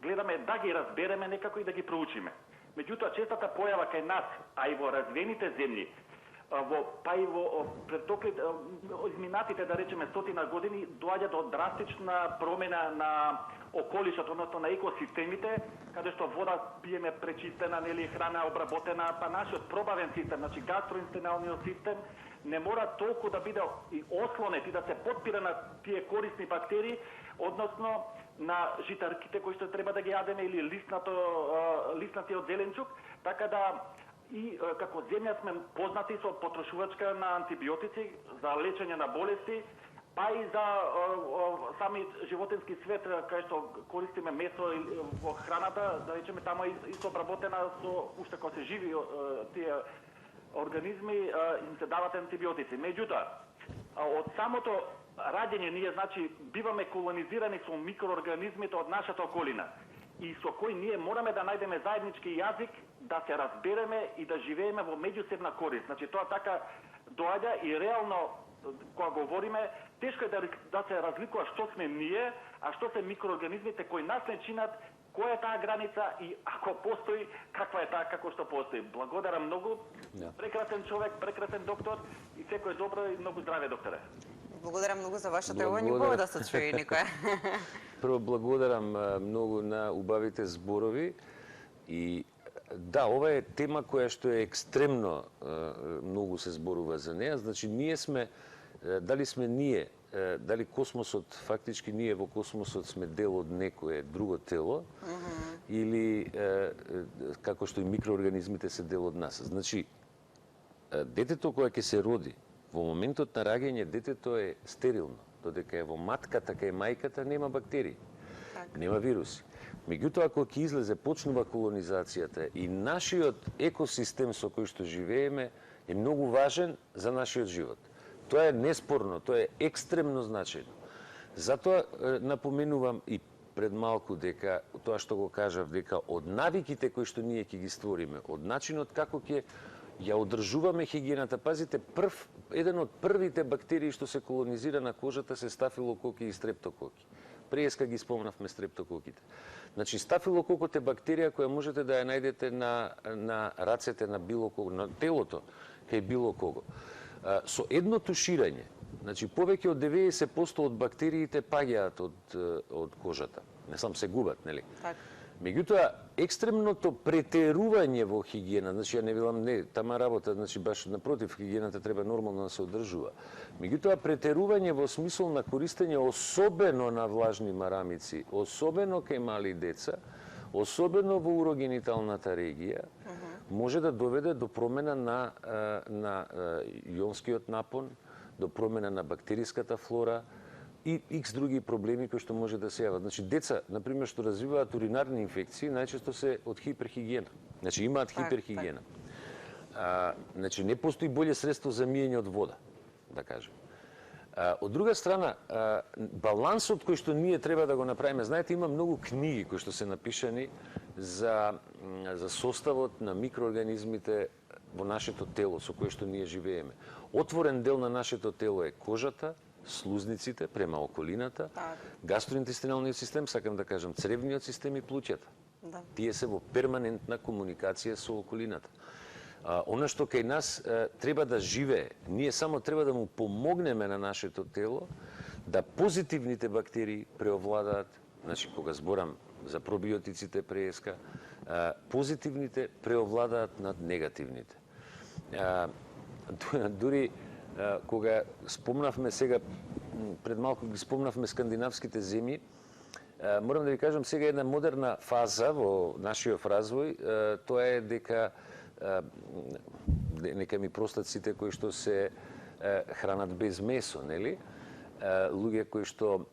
гледаме да ги разбереме некако и да ги проучиме. Меѓутоа, честата појава кај нас, а и во развиените земји, па и во изминатите, да речеме, 100 години, доаѓа до драстична промена на околишот, односно на екосистемите, каде што вода пиеме пречистена, нели, храна обработена, па нашиот пробавен систем, значи гастроинтестиналниот систем, не мора толку да биде и ослонет и да се подпира на тие корисни бактерии, односно на житарките кои што треба да ги јадеме или лиснатиот зеленчук, така да и како земја сме познати со потрошувачка на антибиотици за лечење на болести, па и за сами животински свет, кај што користиме месо во храната, да речеме тамо исто обработена со уште кога се живи тие организми, им се дават антибиотици. Меѓутоа, од самото раѓење ние, значи, биваме колонизирани со микроорганизмите од нашата околина и со кои ние мораме да најдеме заеднички јазик, да се разбереме и да живееме во меѓусебна корист. Значи, тоа така доаѓа и реално, кога говориме, тешко е да се разликува што сме ние, а што се микроорганизмите кои нас не чинат, која е таа граница и ако постои, каква е таа како што постои. Благодарам многу. Прекрасен човек, прекрасен доктор и секој добро и многу здраве, докторе. Благодарам многу за вашето јавување. Хубаво да се чуе никој. Прво благодарам многу на убавите зборови и да, ова е тема која што е екстремно многу се зборува за неа. Значи ние сме, дали сме ние, дали космосот, фактички ние во космосот сме дел од некое друго тело, или како што и микроорганизмите се дел од нас. Значи, детето кое ќе се роди, во моментот на раѓање детето е стерилно, додека е во матката, кај мајката нема бактерии, нема вируси. Меѓутоа, ако ќе излезе, почнува колонизацијата и нашиот екосистем со кој што живееме е многу важен за нашиот живот. Тоа е неспорно, тоа е екстремно значајно. Затоа напоменувам и пред малку дека тоа што го кажав, дека од навиките кои што ние ќе ги створиме, од начинот како ќе ја одржуваме хигиената. Пазите, еден од првите бактерии што се колонизира на кожата се стафилококи и стрептококи. Преска ги спомнавме стрептококите. Значи, стафилококот е бактерија која можете да ја најдете на рацете на било кого, на телото кај било кого. Со едно туширање, значи повеќе од 90% од бактериите паѓаат од кожата. Не сам се губат, нели? Меѓутоа, екстремното претерување во хигиена, значи ја не велам не, тама работа, значи баш напротив, хигиената треба нормално да се одржува. Меѓутоа, претерување во смисол на користење особено на влажни марамици, особено кај мали деца, особено во урогениталната регија, може да доведе до промена на јонскиот напон, до промена на бактериската флора и икс други проблеми кои што може да се јават. Значи, деца, например, што развиваат уринарни инфекции, најчесто се од хиперхигиена. Значи, имаат хиперхигиена. Значи, не постои боле средство за миење од вода, да кажем. Од друга страна, балансот кој што ние треба да го направиме, знаете, има многу книги кои што се напишани за составот на микроорганизмите во нашето тело со кое што ние живееме. Отворен дел на нашето тело е кожата, слузниците према околината, гастроинтестиналниот систем, сакам да кажам, цревниот систем и плуќата. Тие се во перманентна комуникација со околината. Она што кај нас треба да живее, ние само треба да му помогнеме на нашето тело да позитивните бактерии преовладаат, значи кога зборам за пробиотиците преска, позитивните преовладаат над негативните. Дури кога спомнавме сега, пред малку ги спомнавме скандинавските земји, морам да ви кажам сега една модерна фаза во нашиот развој, тоа е дека нека ми простат сите кои што се хранат без месо, нели? Луѓе кои што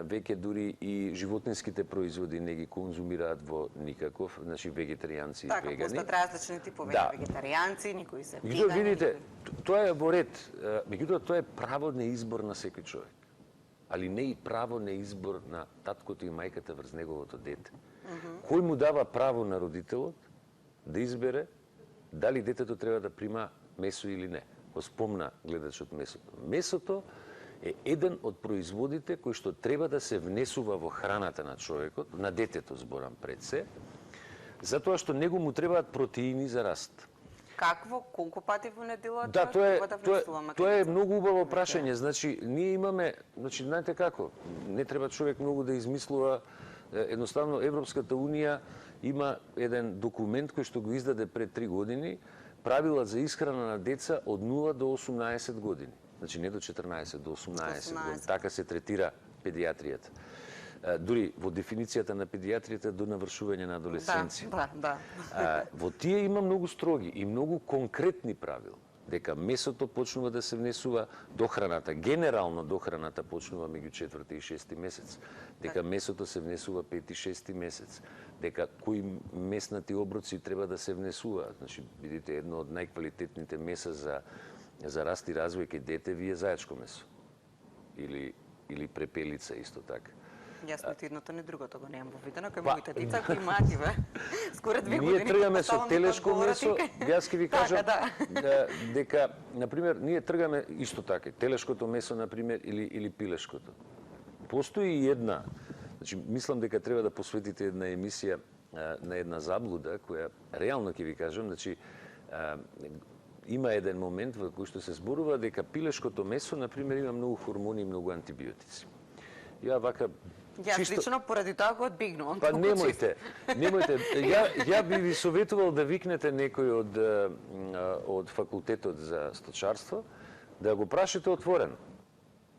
веќе дури и животинските производи не ги конзумираат во никаков, значи вегетаријанци и вегани. Постојат различни типови вегетаријанци, никои се вегани. Меѓутоа, видите, тоа е во ред. Меѓутоа, тоа е право на избор на секој човек. Али не и право на избор на таткото и мајката врз неговото дете. Кој му дава право на родителот да избере дали детето треба да прима месо или не? Го спомна гледачот месото. Месото е еден од производите кои што треба да се внесува во храната на човекот, на детето зборам пред се, затоа што него му требаат протеини за раст. Какво, колку пати во неделата? Да, тоа е многу убаво прашање. Значи, ние имаме, значи, знаете како, не треба човек многу да измислува, едноставно Европската унија има еден документ кој што го издаде пред 3 години, правила за исхрана на деца од 0 до 18 години. Значи не до 14, до 18 години. Така се третира педијатријата. дури во дефиницијата на педијатријата до навршување на адолесценција. Да. Во тие има многу строги и многу конкретни правила, дека месото почнува да се внесува дохраната, генерално дохраната почнува меѓу 4 и 6 месец, дека месото се внесува 5 и 6 месец, дека кои меснати оброци треба да се внесуваат. Значи, видите, едно од најквалитетните меса за раст и развој кај дете ви е зајачко месо. Или препелица исто така. Јас нити едното, ни другото го немам повидено, кај моите деца кои имаат скоро 2 години. Ние тргаме со телешко месо, јас ќе ви кажам дека, например, ние тргаме исто така, телешкото месо, например, или пилешкото. Постои и една, значи, мислам дека треба да посветите една емисија на една заблуда, која, реално ќе ви кажам, значи, има еден момент во кој што се зборува дека пилешкото месо, например, има многу хормони и многу антибиотици. Ја вака Јас лично поради тоа го одбегнувам. Па немојте. Ја би ви советувал да викнете некој од факултетот за сточарство, да го прашите отворено.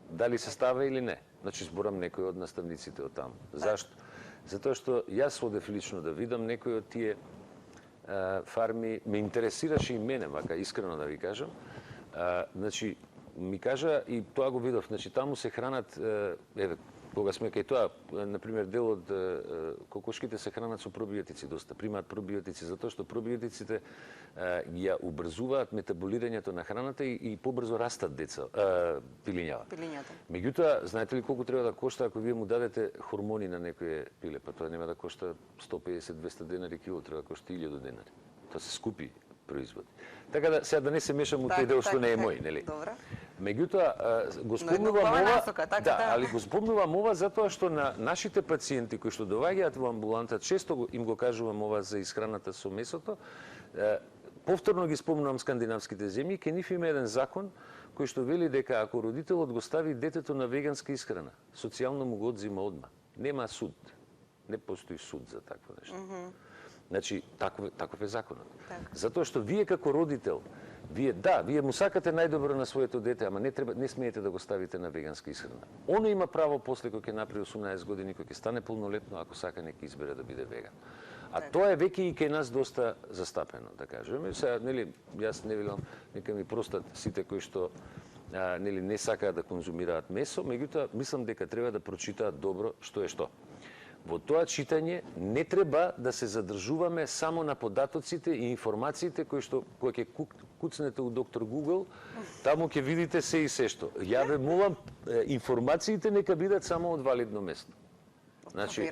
Дали се става или не. Значи зборам некој од наставниците од таму. Зашто? Затоа што јас одев лично да видам некој од тие фарми, ме интересираше и мене, мака искрено да ви кажам. Значи ми кажа и тоа го видов, значи таму се хранат кога сме кај тоа, например, дел од кокошките се хранат со пробиотици доста. Примаат пробиотици затоа што пробиотиците ја убрзуваат метаболирањето на храната и побрзо растат деца, пилињава. Меѓутоа, знаете ли колку треба да кошта ако вие му дадете хормони на некое пиле? Па тоа нема да кошта 150-200 денари кило, треба да кошта 1000 денари. Тоа се скупи производи. Така да сега да не се мешам у тој дел што не е мој, нели? Добро. Меѓутоа го спомнувам ова, али го спомнувам ова затоа што на нашите пациенти кои што доаѓаат во амбуланта, често им го кажувам ова за исхраната со месото. Повторно ги спомнувам скандинавските земји, кај нив има еден закон кој што вели дека ако родителот го стави детето на веганска исхрана, социјално му го одзима одма. Нема суд. Не постои суд за такво нешто. Значи, таков е законот. Затоа што вие како родител, вие му сакате најдобро на своето дете, ама не смеете да го ставите на веганска исхрана. Оно има право после кога ќе направи 18 години, кога ќе стане полнолетно, ако сака нека избере да биде веган. А тоа е веќе и кај нас доста застапено, да кажеме. Сега, нели, јас не велам, нека ми простат сите кои што нели не сакаат да конзумираат месо, меѓутоа мислам дека треба да прочитаат добро што е што. Во тоа читање не треба да се задржуваме само на податоците и информациите кои што кога ќе куцнете у доктор Google, таму ќе видите се и се што. Ја ве молам, информациите нека бидат само од валидно место. Значи,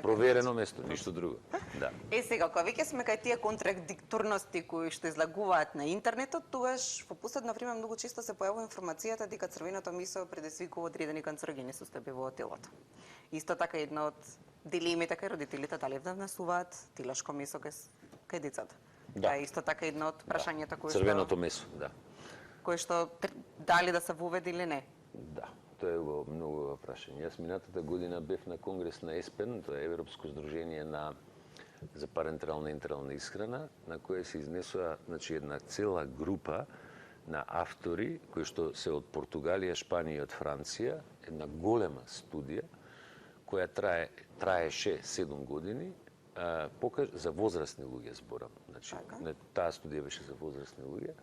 проверено место, ништо друго. Да. Сега, кога веќе сме кај тие контрадикторности кои што излагуваат на интернетот, тогаш во последно време многу често се појавува информацијата дека црвеното месо предизвикува одредени канцерогени состојби во телото. Исто така една од дилемите кај родителите дали да внесуваат телешко месо кај децата. Да, исто така една од прашањата кои што црвеното месо, да. Кои што дали да се воведе или не. Да. Тоа е многу прашање. Јас минатата година бев на конгрес на ЕСПЕН, тоа е Европско здружение за парентерална и ентерална исхрана, на која се изнесува една цела група на автори кои што се од Португалија, Шпанија и од Франција, една голема студија која траеше 7 години, за возрастни луѓе зборам. Значи, таа студија беше за возрастни луѓе,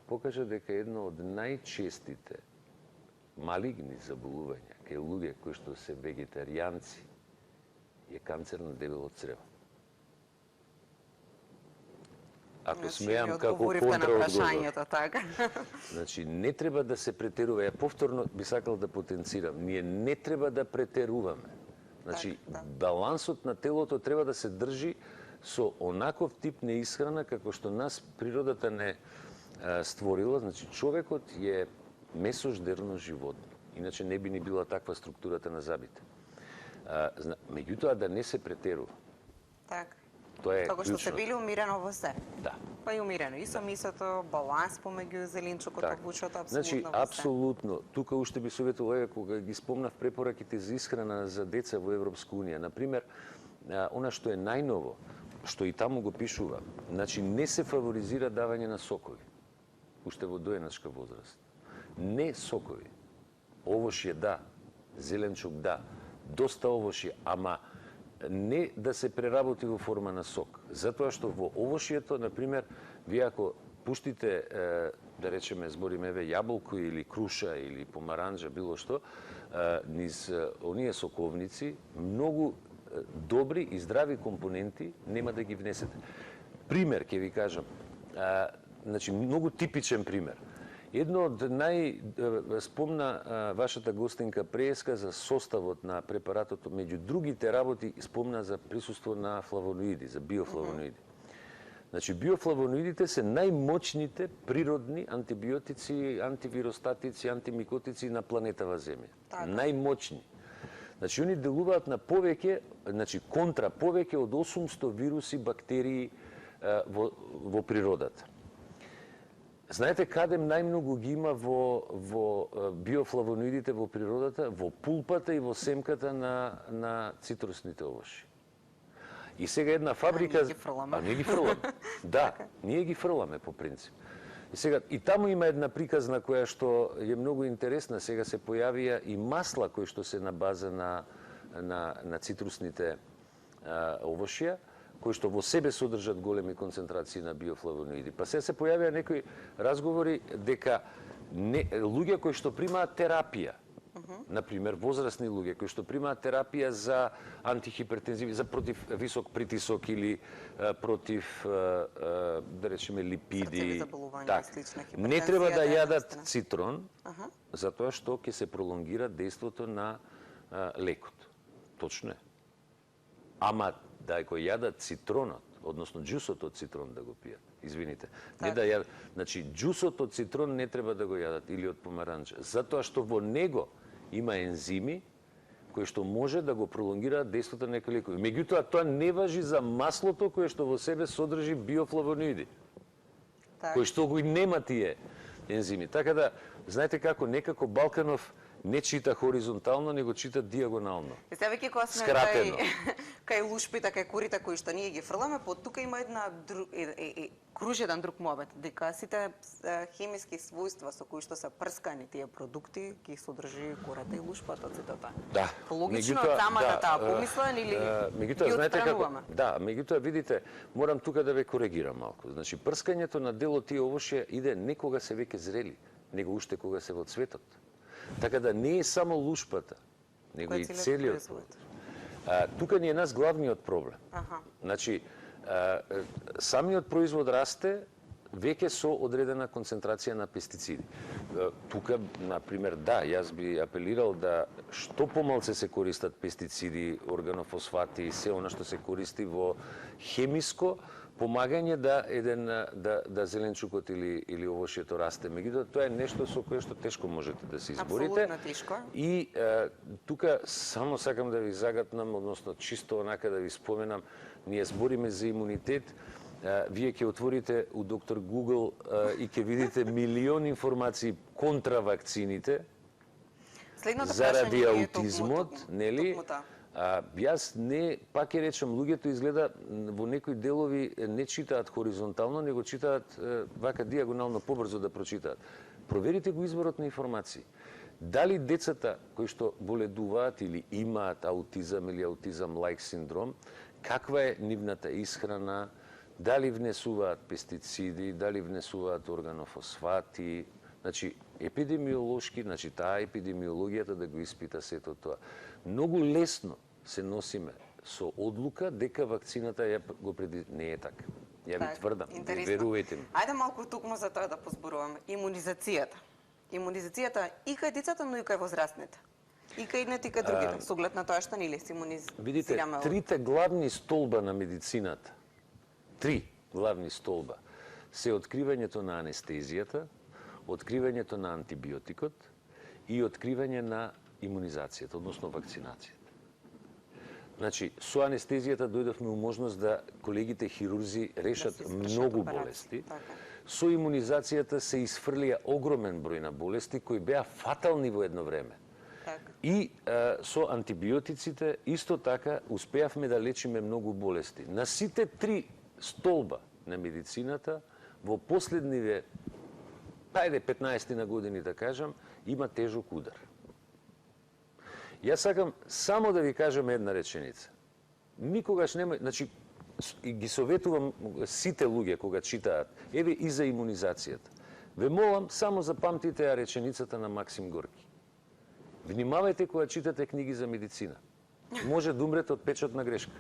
покажа дека едно од најчестите малигни заболувања кај луѓе кои што се вегетаријанци е канцер на дебело црево. Ако смеам како контраодговор. Значи, не треба да се претерува. Ја повторно би сакал да потенцирам. Ние не треба да претеруваме. Значи, балансот на телото треба да се држи со онаков тип на исхрана како што нас природата не створила. Значи, човекот е месождерно животно. Иначе не би ни била таква структурата на зъбите. Меѓутоа да не се претерува. Така. Тоа е Тоа што се били умирено во се. Да. Па и умирено и со месото, баланс помеѓу зеленчукот, вучото, апсолутно. Значи, апсолутно. Тука уште би советувал кога ги спомнав препораките за исхрана за деца во Европска унија. Например, она што е најново, што и таму го пишува, значи не се фаворизира давање на сокови. Уште во доеначка возраст. Не сокови. Овошје да, зеленчук да, доста овошје, ама не да се преработи во форма на сок. Затоа што во овошјето, например, вие ако пуштите, да речеме, збориме јаболко или круша или помаранџа, било што, низ оние соковници, многу добри и здрави компоненти нема да ги внесете. Пример ќе ви кажам, значи многу типичен пример. Едно од спомна вашата гостинка Преска за составот на препаратот, меѓу другите работи спомна за присуство на флавоноиди, за биофлавоноиди. Значи биофлавоноидите се најмоćните природни антибиотици, антивиростатици, антимикотици на планетава Земја. Најмоćни. Значи они делуваат на повеќе, значи контра повеќе од 800 вируси, бактерии во природата. Знаете каде најмногу ги има во биофлавоноидите во природата? Во пулпата и во семката на цитрусните овошји. И сега една фабрика... Ние ги фрламе. Да, ние ги фрламе по принцип. И сега, и таму има една приказна која што е многу интересна. Сега се појавија и масла кои што се на база на цитрусните овошја, кои што во себе содржат големи концентрации на биофлавоноиди. Па се појавија некои разговори дека луѓе кои што примаат терапија, например возрастни луѓе кои што примаат терапија за антихипертензиви, за против висок притисок или против да речеме липиди, не треба да јадат цитрон, затоа што ќе се пролонгира дејството на лекот. Точно е. Ама да го јадат цитронот, односно џусот од цитрон да го пијат. Извините. Не да јадат. Значи, џусот од цитрон не треба да го јадат или од помаранџа, затоа што во него има ензими кои што може да го пролонгираат дејството на некои лекови. Меѓутоа, тоа не важи за маслото кое што во себе содржи биофлавоноиди, кои што го нема тие ензими. Така да, знаете како, некако Балканов не чита хоризонтално, него чита диагонално. Представувајќи кога сме кај лушпите, кај курите кои што ние ги фрламе, по тука има кружи еден друг момент, дека сите хемиски својства со кои што се прскани тие продукти ги содржи курата и лушпата, сите тоа. Да. Логично самата таа помисла или ги отстрануваме? Да, меѓутоа видите, морам тука да ве коригирам малку. Значи прскањето на дел од тие овошје иде не кога се веќе зрели, него уште кога се во цветот. Така да не е само лушпата, него и целиот. Тука ни е нас главниот проблем. Значи, самиот производ расте веќе со одредена концентрација на пестициди. Тука, например, да, јас би апелирал да што помалце се користат пестициди, органофосфати и се она што се користи во хемиско помагање да зеленчукот или овошјето расте. Меѓутоа тоа е нешто со кое што тешко можете да се изборите. Апсолутно тешко. И тука само сакам да ви загатнам, односно чисто онака да ви споменам, ние збориме за имунитет. Вие ќе отворите у доктор Google и ќе видите милион информации контра вакцините заради аутизмот, нели? Јас не, пак ќе речем, луѓето изгледа во некои делови не читаат хоризонтално, него читаат вака диагонално, побрзо да прочитаат. Проверите го изборот на информации. Дали децата кои што боледуваат или имаат аутизам или аутизам-лайк синдром, каква е нивната исхрана, дали внесуваат пестициди, дали внесуваат органофосфати, значи епидемиолошки, значи таа епидемиологијата да го испита сето тоа. Многу лесно се носиме со одлука дека вакцината ја го не е така. Ја ви тврдам, верувајте ми. Ајде малку токму за тоа да позборуваме. Имунизацијата. Имунизацијата и кај децата, но и кај возрастните. И кај едните и кај другите, со оглед на тоа што нели се имунизираме. Видите, трите главни столба на медицината, три главни столба, се откривањето на анестезијата, откривањето на антибиотикот и откривање на имунизацијата, односно вакцинацијата. Значи, со анестезијата дојдовме у можност да колегите хирурзи решат многу болести. Со имунизацијата се изфрлија огромен број на болести кои беа фатални во едно време. И со антибиотиците исто така успеавме да лечиме многу болести. На сите три столба на медицината во последниве 15 на години, да кажам, има тежок удар. Јас сакам само да ви кажам една реченица. Никогаш нема, значи и ги советувам сите луѓе кога читаат, еве и за имунизацијата. Ве молам, само запамтите ја реченицата на Максим Горки. Внимавајте кога читате книги за медицина. Може да умрете од печатна грешка.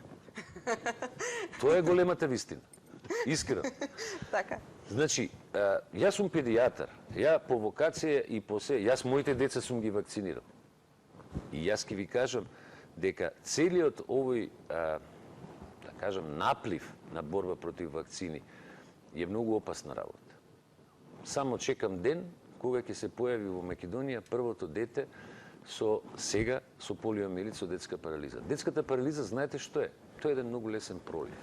Тоа е големата вистина. Искрено. Така. Значи, јас сум педијатар. Ја по вокација и по се, јас моите деца сум ги вакцинирал. И јас ќе ви кажам дека целиот овој, да кажам, наплив на борба против вакцини е многу опасна работа. Само чекам ден кога ќе се појави во Македонија првото дете со полиомиелит со детска парализа. Детската парализа, знаете што е? Тоа е еден многу лесен пролив.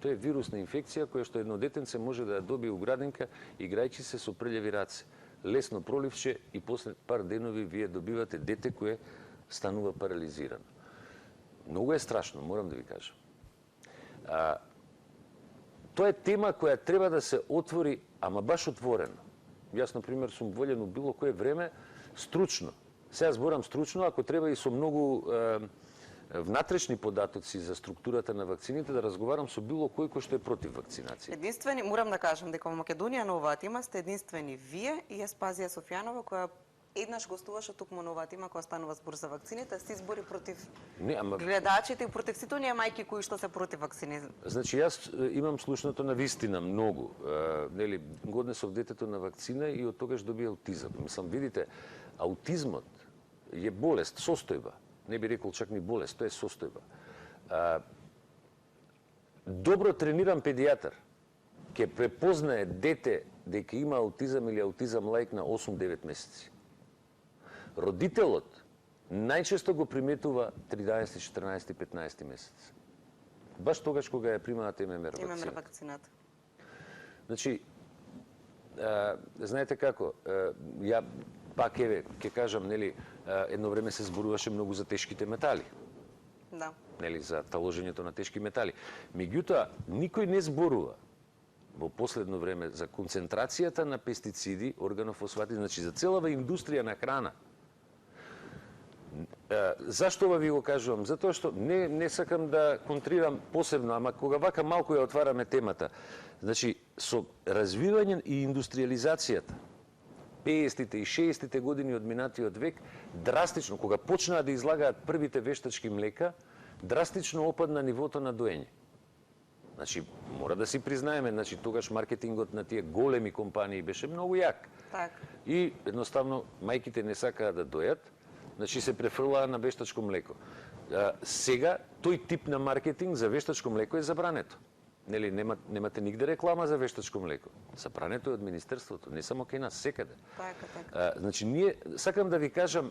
Тоа е вирусна инфекција која што едно детенце може да ја добие у градинка играјќи се со прљави раце. Лесно проливче и после пар денови вие добивате дете кое станува парализирано. Многу е страшно, морам да ви кажам. Тоа е тема која треба да се отвори, ама баш отворено. Јас, например, сум волен у било кое време стручно. Сега зборам стручно, ако треба и со многу внатрешни податоци за структурата на вакцините, да разговарам со било кој што е против вакцинација. Единствени, морам да кажам дека во Македонија на оваа тема сте единствени вие и Еспазија Софијанова, која еднаш гостуваше токму на оваа тема кога станува збор за вакцините, се избори против гледачите и против сите оние мајки кои што се против вакцини. Значи, јас имам слушното на вистина многу. Нели, годнесов детето на вакцина и од тогаш добија аутизам. Мислам, видите, аутизмот е болест, состојба. Не би рекол чак ни болест, тоа е состојба. Добро трениран педијатар ќе препознае дете дека има аутизам или аутизам лајк на 8-9 месеци. Родителот најчесто го приметува 13, 14, 15 месец. Баш тогаш кога ја примаат ММР вакцината. Значи, знаете како, ја пак ќе кажам, нели, едно време се зборуваше многу за тешките метали. Да. Нели, за таложењето на тешки метали. Меѓутоа, никој не зборува во последно време за концентрацијата на пестициди, органофосфати, значи за целава индустрија на храна. Зашто ова ви го кажувам? Затоа што не сакам да контрирам посебно, ама кога вака малку ја отвараме темата. Значи, со развивање и индустриализацијата, 50-тите и 60-тите години од минатиот век, драстично, кога почнаа да излагаат првите вештачки млека, драстично опадна нивото на доење. Значи, мора да си признаеме, значи, тогаш маркетингот на тие големи компании беше многу јак. Так. И едноставно мајките не сакаа да дојат, значи се префрлаа на вештачко млеко. Сега тој тип на маркетинг за вештачко млеко е забрането. Нели, немате нигде реклама за вештачко млеко. Забрането е од Министерството, не само кај нас, секаде. Така. Значи, ние, сакам да ви кажам,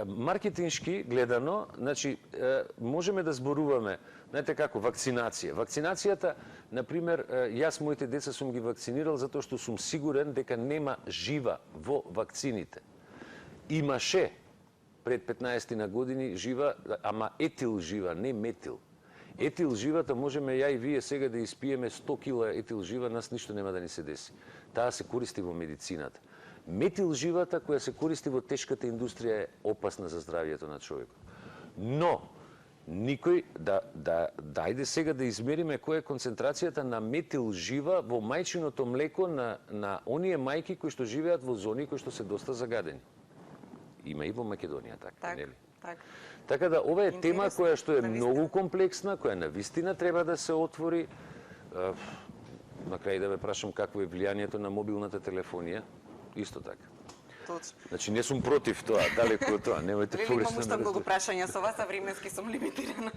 маркетиншки гледано, значи, можеме да зборуваме, знаете како, вакцинација. Вакцинацијата, например, јас моите деца сум ги вакцинирал затоа што сум сигурен дека нема жива во вакцините. Имаше пред 15 на години жива, ама етил жива, не метил. Етил живата можеме ја и вие сега да испиеме 100 кила етил жива, нас ништо нема да ни се деси. Таа се користи во медицината. Метил живата која се користи во тешката индустрија е опасна за здравјето на човекот. Но никој дајде сега да измериме која е концентрацијата на метил жива во мајчиното млеко на оние мајки кои што живеат во зони кои што се доста загадени. Има и во Македонија така, нели? Така да ова е тема која што е многу комплексна, која навистина треба да се отвори. На крај да ве прашам какво е влијанието на мобилната телефонија, исто така. Точно. Значи не сум против тоа, далеку од тоа, немојте погрешно. Имам уште многу прашања со вас, а временски сум лимитирана.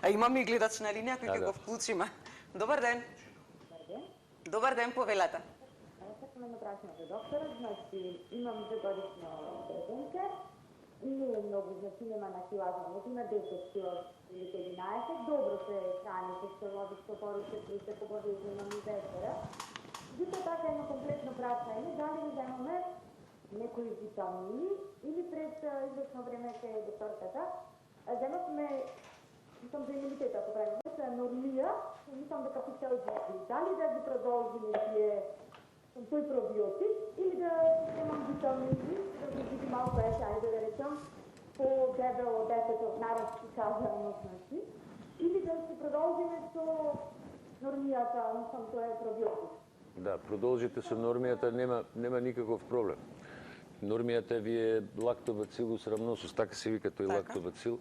А имаме и гледач на линија кој ќе го вклучиме. Добар ден. Добар ден, повелете. Сакам да прашам за докторот, значи имам 2-годишно детенце. Не е многу, значи нема на килограмот, има 10 кило или 11, добро се храни, се лови што повеќе плюсе побавезно на вечера. Дито така едно комплетно прашање, дали ви земаме некои витамини или пред известно време ке докторката, земавме, мислам за имунитет, ако правилно, се нормија, мислам дека фиксалите, дали да ги продолжиме тие тој пробиотик или да земам витамини, да ги види малко еше, ајде да речам, по-дебело детето, народски казано, значи, или да се продолжиме со нормијата, мислам, тоа е пробиотик. Да, продолжите со нормијата, нема никаков проблем. Нормијата ви е лактобацилус рамносус, така се вика тој лактобацил.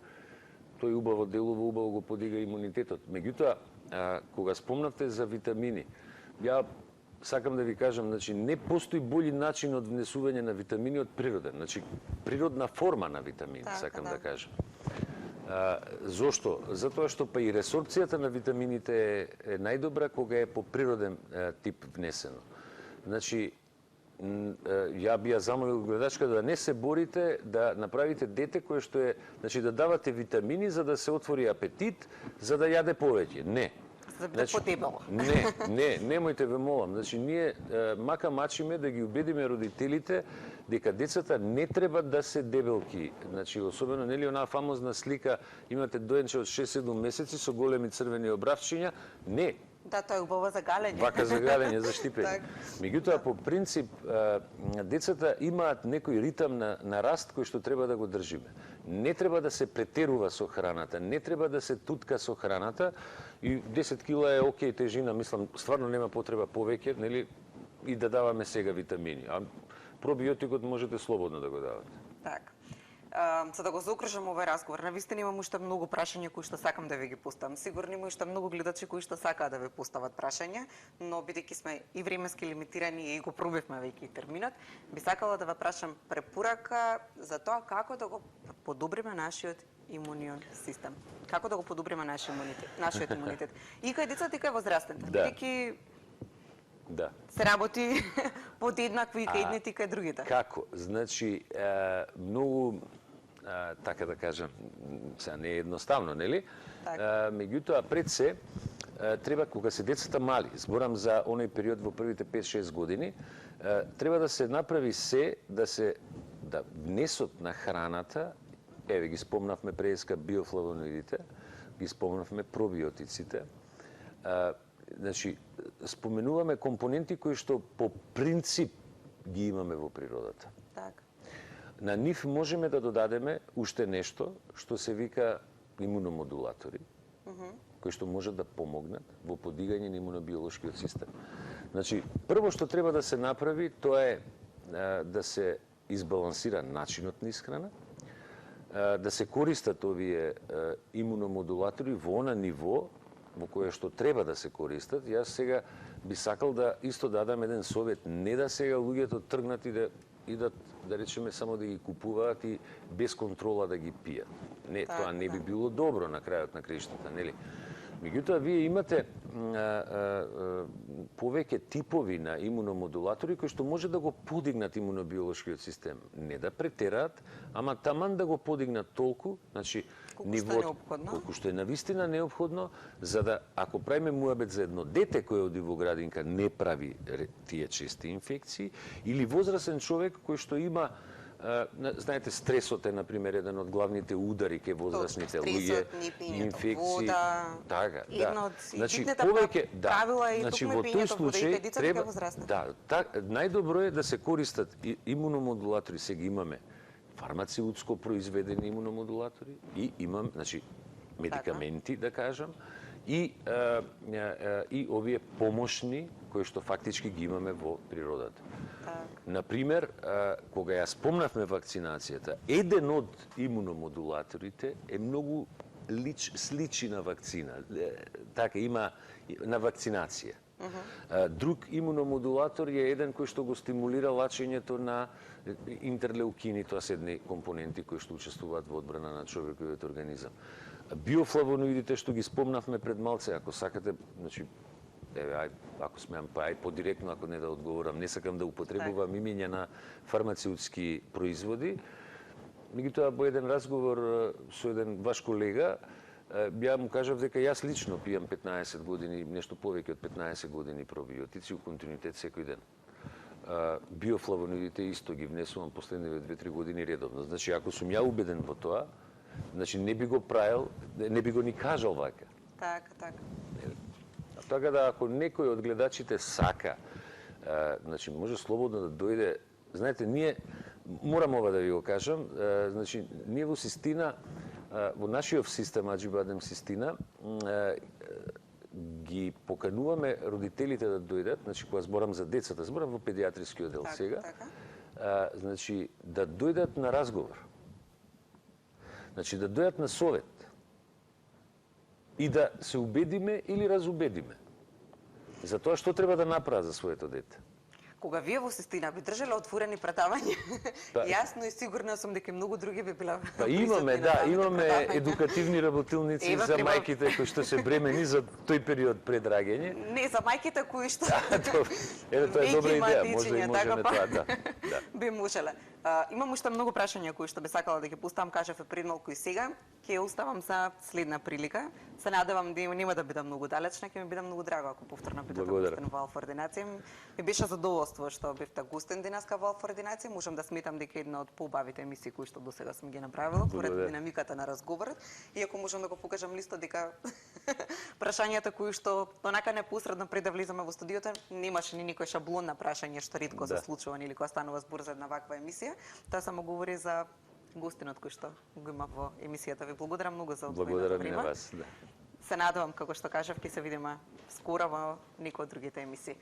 Тој убаво делува, убаво го подига имунитетот. Меѓутоа, кога спомнавте за витамини, ја сакам да ви кажам, значи не постои бољи начин од внесување на витамини од природен, значи природна форма на витамини, сакам да кажам. Зошто? Затоа што па и ресорбцијата на витамините е најдобра кога е по природен тип внесено. Значи, ја би ја замолил гледачка да не се борите да направите дете кое што е, значи да давате витамини за да се отвори апетит, за да јаде повеќе. Не. За да биде подебело. Не, немојте ве молам. Значи ние мака мачиме да ги убедиме родителите дека децата не треба да се дебелки. Значи особено нели онаа фамозна слика имате доенче од 6-7 месеци со големи црвени обравчиња. Не. Да, тоа е убаво за галење. Вака за галење, за штипење. Меѓутоа, по принцип, децата имаат некој ритам на раст кој што треба да го држиме. Не треба да се претерува со храната, не треба да се тутка со храната и 10 кила е окей тежина, мислам, стварно нема потреба повеќе, нели, и да даваме сега витамини. А пробиотикот можете слободно да го давате. Така. За да го заокружам овој разговор, навистина имам уште многу прашања кои што сакам да ви ги пуставам. Сигурно има уште многу гледачи кои што сакаат да ви постават прашања, но бидејќи сме и временски лимитирани и го пробивме веќе терминот, би сакала да ве прашам препорака за тоа како да го подобриме нашиот имунион систем. Како да го подобриме нашиот имунитет. И кај децата и кај возрастните. Бидејќи се работи подеднакво и кај едните и кај другите. Како? Значи, многу, така да кажам, сега не е едноставно, нели? Меѓутоа, пред се, треба, кога се децата мали, зборам за оној период во првите 5-6 години, треба да се направи се, да внесот на храната, еве ги спомнавме преска биофлавоноидите, ги спомнавме пробиотиците, значи, споменуваме компоненти кои што по принцип ги имаме во природата. Так. На нив можеме да додадеме уште нешто што се вика имуномодулатори, кои што можат да помогнат во подигање на имунобиолошкиот систем. Значи, прво што треба да се направи, тоа е да се избалансира начинот на исхрана, да се користат овие имуномодулатори во она ниво во кое што треба да се користат. Јас сега би сакал да исто дадам еден совет, не да сега луѓето тргнат и да речеме само да ги купуваат и без контрола да ги пијат. Не, тоа не би било добро на крајот на краиштата, нели? Меѓутоа, вие имате повеќе типови на имуномодулатори кои што може да го подигнат имунобиолошкиот систем. Не да претераат, ама таман да го подигнат толку, значи колку што е навистина неопходно, за да, ако правиме муабет за едно дете кое оди во градинка не прави тие чести инфекции, или возрасен човек кој што има знаете, стресот е, например, еден од главните удари кај возрастните луѓе, инфекции. Така, да. Значи, повеќе, значи, во тој случај треба, најдобро е да се користат имуномодулатори, сега имаме фармацеутско произведени имуномодулатори и имам, значи, медикаменти, да кажам, и овие помошни кои што фактички ги имаме во природата. Например, кога ја спомнавме вакцинацијата, еден од имуномодулаторите е многу сличи на вакцина. Така, има на вакцинација. Друг имуномодулатор е еден кој што го стимулира лачењето на интерлеукини, тоа се едни компоненти кои што учествуваат во одбрана на човековиот организам. Биофлавоноидите што ги спомнавме пред малце, ако сакате, значи, ако смеам, па подиректно, ако не да одговорам, не сакам да употребувам имиња на фармацеутски производи. Меѓутоа, во еден разговор со еден ваш колега, ја му кажав дека јас лично пијам 15 години, нешто повеќе од 15 години пробиотици у континуитет секој ден. Биофлавоноидите исто ги внесувам последниве 2-3 години редовно. Значи, ако сум ја убеден во тоа, значи не би го правил, не би го ни кажал вака. Така. Така да, ако некој од гледачите сака, значи може слободно да дојде. Знаете, ние Морам ова да ви го кажам. Значи, ние во Систина, во нашиот систем Аџибадем Систина, ги покануваме родителите да дојдат, значи кога зборам за децата, зборам во педиатриски оддел сега, значи да дојдат на разговор. Значи да дојдат на совет и да се убедиме или разубедиме за тоа што треба да направат за своето дете. Кога вие во Систина би држале отворени предавања, јасно и сигурна сум дека многу други би била. Имаме едукативни работилници за мајките кои што се бремени за тој период пред раѓање. Не, за мајките кои што Еве тоа е добра идеја, можеме тоа, да. Би можеле. Имам уште многу прашања кои што би сакала да ги поставам, кажав пред малку и сега. Ќе оставам за следна прилика. Се надевам да нема да бидам многу далечна, ќе ми биде многу драго ако повторно бидете гостин во Алфа Ординација. Ми беше задоволство што бевте гостин денеска во Алфа Ординација. Можам да сметам дека една од поубавите емисии кои што досега сум ги направила, поред динамиката на разговорот. Иако можам да го покажам листот дека прашањата кои што онака непосредно пред да влизаме во студиото немаше ни никој шаблон на прашање што ретко се случува или кога станува збор за една ваква емисија. Тоа само говори за гостинот кој што го има во емисијата. Ви благодарам многу за одвоеното време. Благодарам на вас, Се надевам, како што кажав, ќе се видиме скоро во некој од другите емисии.